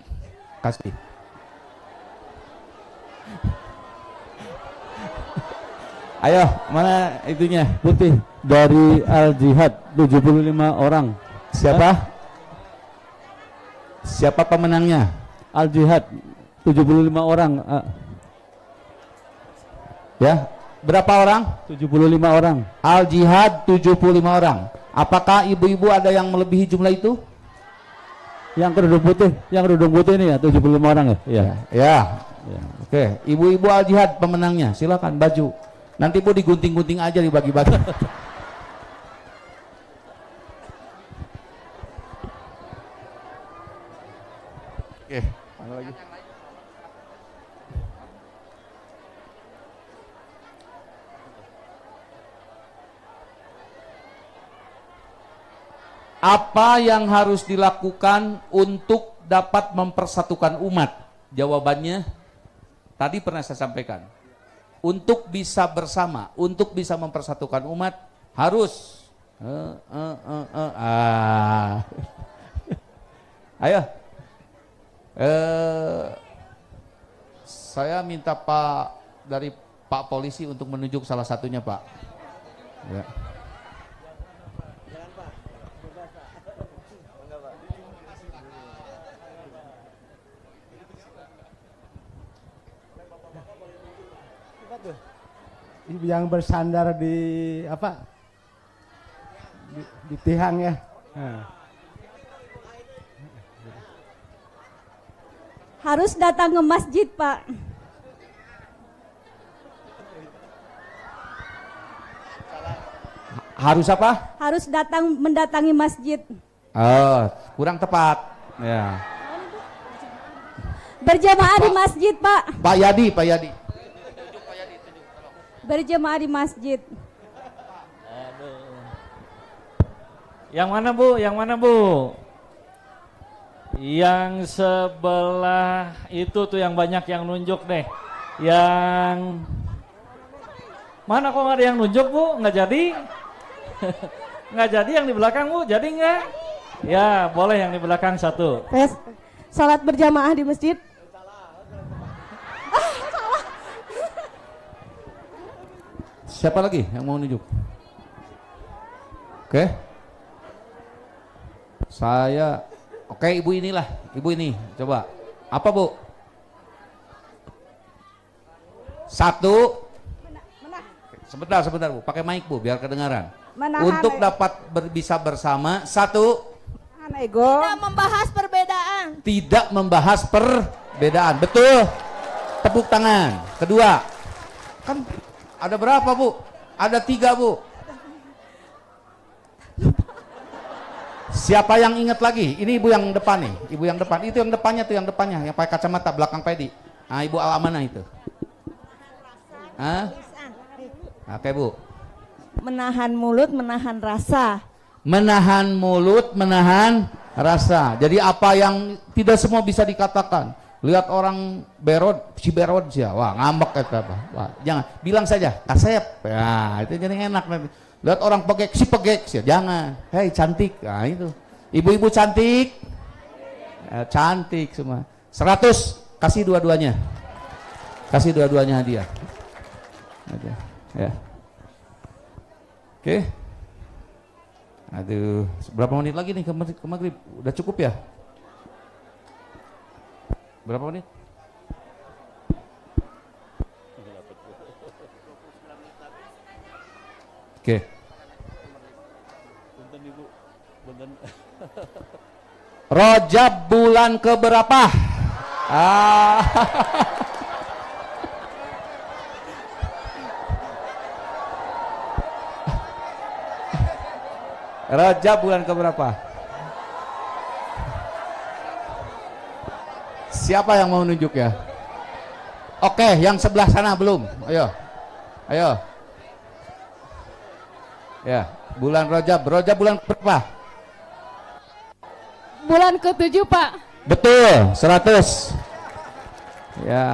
Speaker 1: Kasih. Ayo, mana itunya?
Speaker 2: Putih dari Al Jihad 75 orang.
Speaker 1: Siapa? Siapa pemenangnya?
Speaker 2: Al Jihad 75 orang.
Speaker 1: Ya, berapa orang?
Speaker 2: 75 orang.
Speaker 1: Al Jihad 75 orang. Apakah ibu-ibu ada yang melebihi jumlah itu?
Speaker 2: Yang kerudung putih ini ya 75 orang ya? Iya.
Speaker 1: Ya. Oke, ibu-ibu Al Jihad pemenangnya. Silakan baju. Nanti Bu digunting-gunting aja dibagi-bagi. Oke. Mana lagi? Apa yang harus dilakukan untuk dapat mempersatukan umat? Jawabannya tadi pernah saya sampaikan. Untuk bisa bersama, untuk bisa mempersatukan umat harus Ayo. Saya minta dari Pak Polisi untuk menunjuk salah satunya, Pak. Ya.
Speaker 9: Yang bersandar di apa? Di tiang ya.
Speaker 8: Harus datang ke masjid, Pak.
Speaker 1: Harus apa?
Speaker 8: Harus mendatangi masjid.
Speaker 1: Oh, kurang tepat. Ya.
Speaker 8: Berjamaah di masjid, Pak.
Speaker 1: Pak Yadi.
Speaker 8: Berjamaah di masjid.
Speaker 10: Yang mana, Bu? Yang mana, Bu? Yang sebelah itu tuh yang banyak yang nunjuk deh. Yang mana kok nggak ada yang nunjuk, Bu? Nggak jadi? Nggak jadi yang di belakang, Bu? Jadi nggak? Ya, boleh yang di belakang satu.
Speaker 8: Salat berjamaah di masjid.
Speaker 1: Siapa lagi yang mau nunjuk? Oke. Oke, ibu inilah. Ibu ini, coba. Apa, Bu? Satu. Sebentar, Bu. Pakai mic, Bu, biar kedengaran. Untuk dapat bisa bersama. Satu.
Speaker 8: Tidak membahas perbedaan.
Speaker 1: Tidak membahas perbedaan. Betul. Tepuk tangan. Kedua. Kan ada berapa, Bu? Ada 3, Bu. Siapa yang ingat lagi? Ini ibu yang depan nih. Ibu yang depan. Itu yang depannya tuh, yang depannya. Yang pakai kacamata belakang pedi. Nah, Ibu Al-Amanah itu. Hah? Oke, Bu.
Speaker 8: Menahan mulut, menahan rasa.
Speaker 1: Menahan mulut, menahan rasa. Jadi apa yang tidak semua bisa dikatakan. Lihat orang si berod sih, wah ngambek kata apa. Wah, jangan bilang saja kasep. Ya, itu jadi enak nanti. Lihat orang pegek sih, jangan. Hei cantik, nah itu. Ibu-ibu cantik, cantik semua. 100 kasih dua-duanya, hadiah. Ya. Oke. Aduh, berapa menit lagi nih ke maghrib? Udah cukup ya? Berapa menit? Oke. Rajab bulan keberapa? Rajab bulan keberapa? Siapa yang mau nunjuk ya? Oke, yang sebelah sana belum. Ayo. Ya, bulan Rajab bulan berapa?
Speaker 3: Bulan ke-7, Pak.
Speaker 1: Betul, 100. Ya.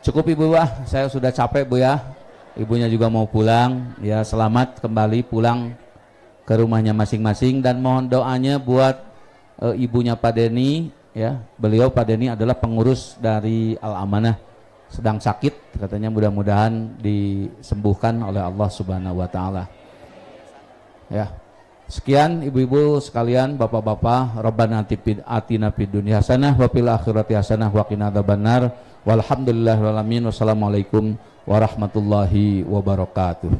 Speaker 1: Cukup Ibu, saya sudah capek, Bu ya. Ibunya juga mau pulang. Ya, selamat kembali pulang ke rumahnya masing-masing dan mohon doanya buat ibunya Pak Denny. Ya, beliau Pak Denny adalah pengurus dari Al-Amanah, sedang sakit, katanya mudah-mudahan disembuhkan oleh Allah Subhanahu wa taala. Ya. Sekian ibu-ibu sekalian, bapak-bapak, Rabbana atina fid dunya hasanah wa fil akhirati hasanah wa qina adzabannar. Walhamdulillahirabbil alamin. Wassalamualaikum warahmatullahi wabarakatuh.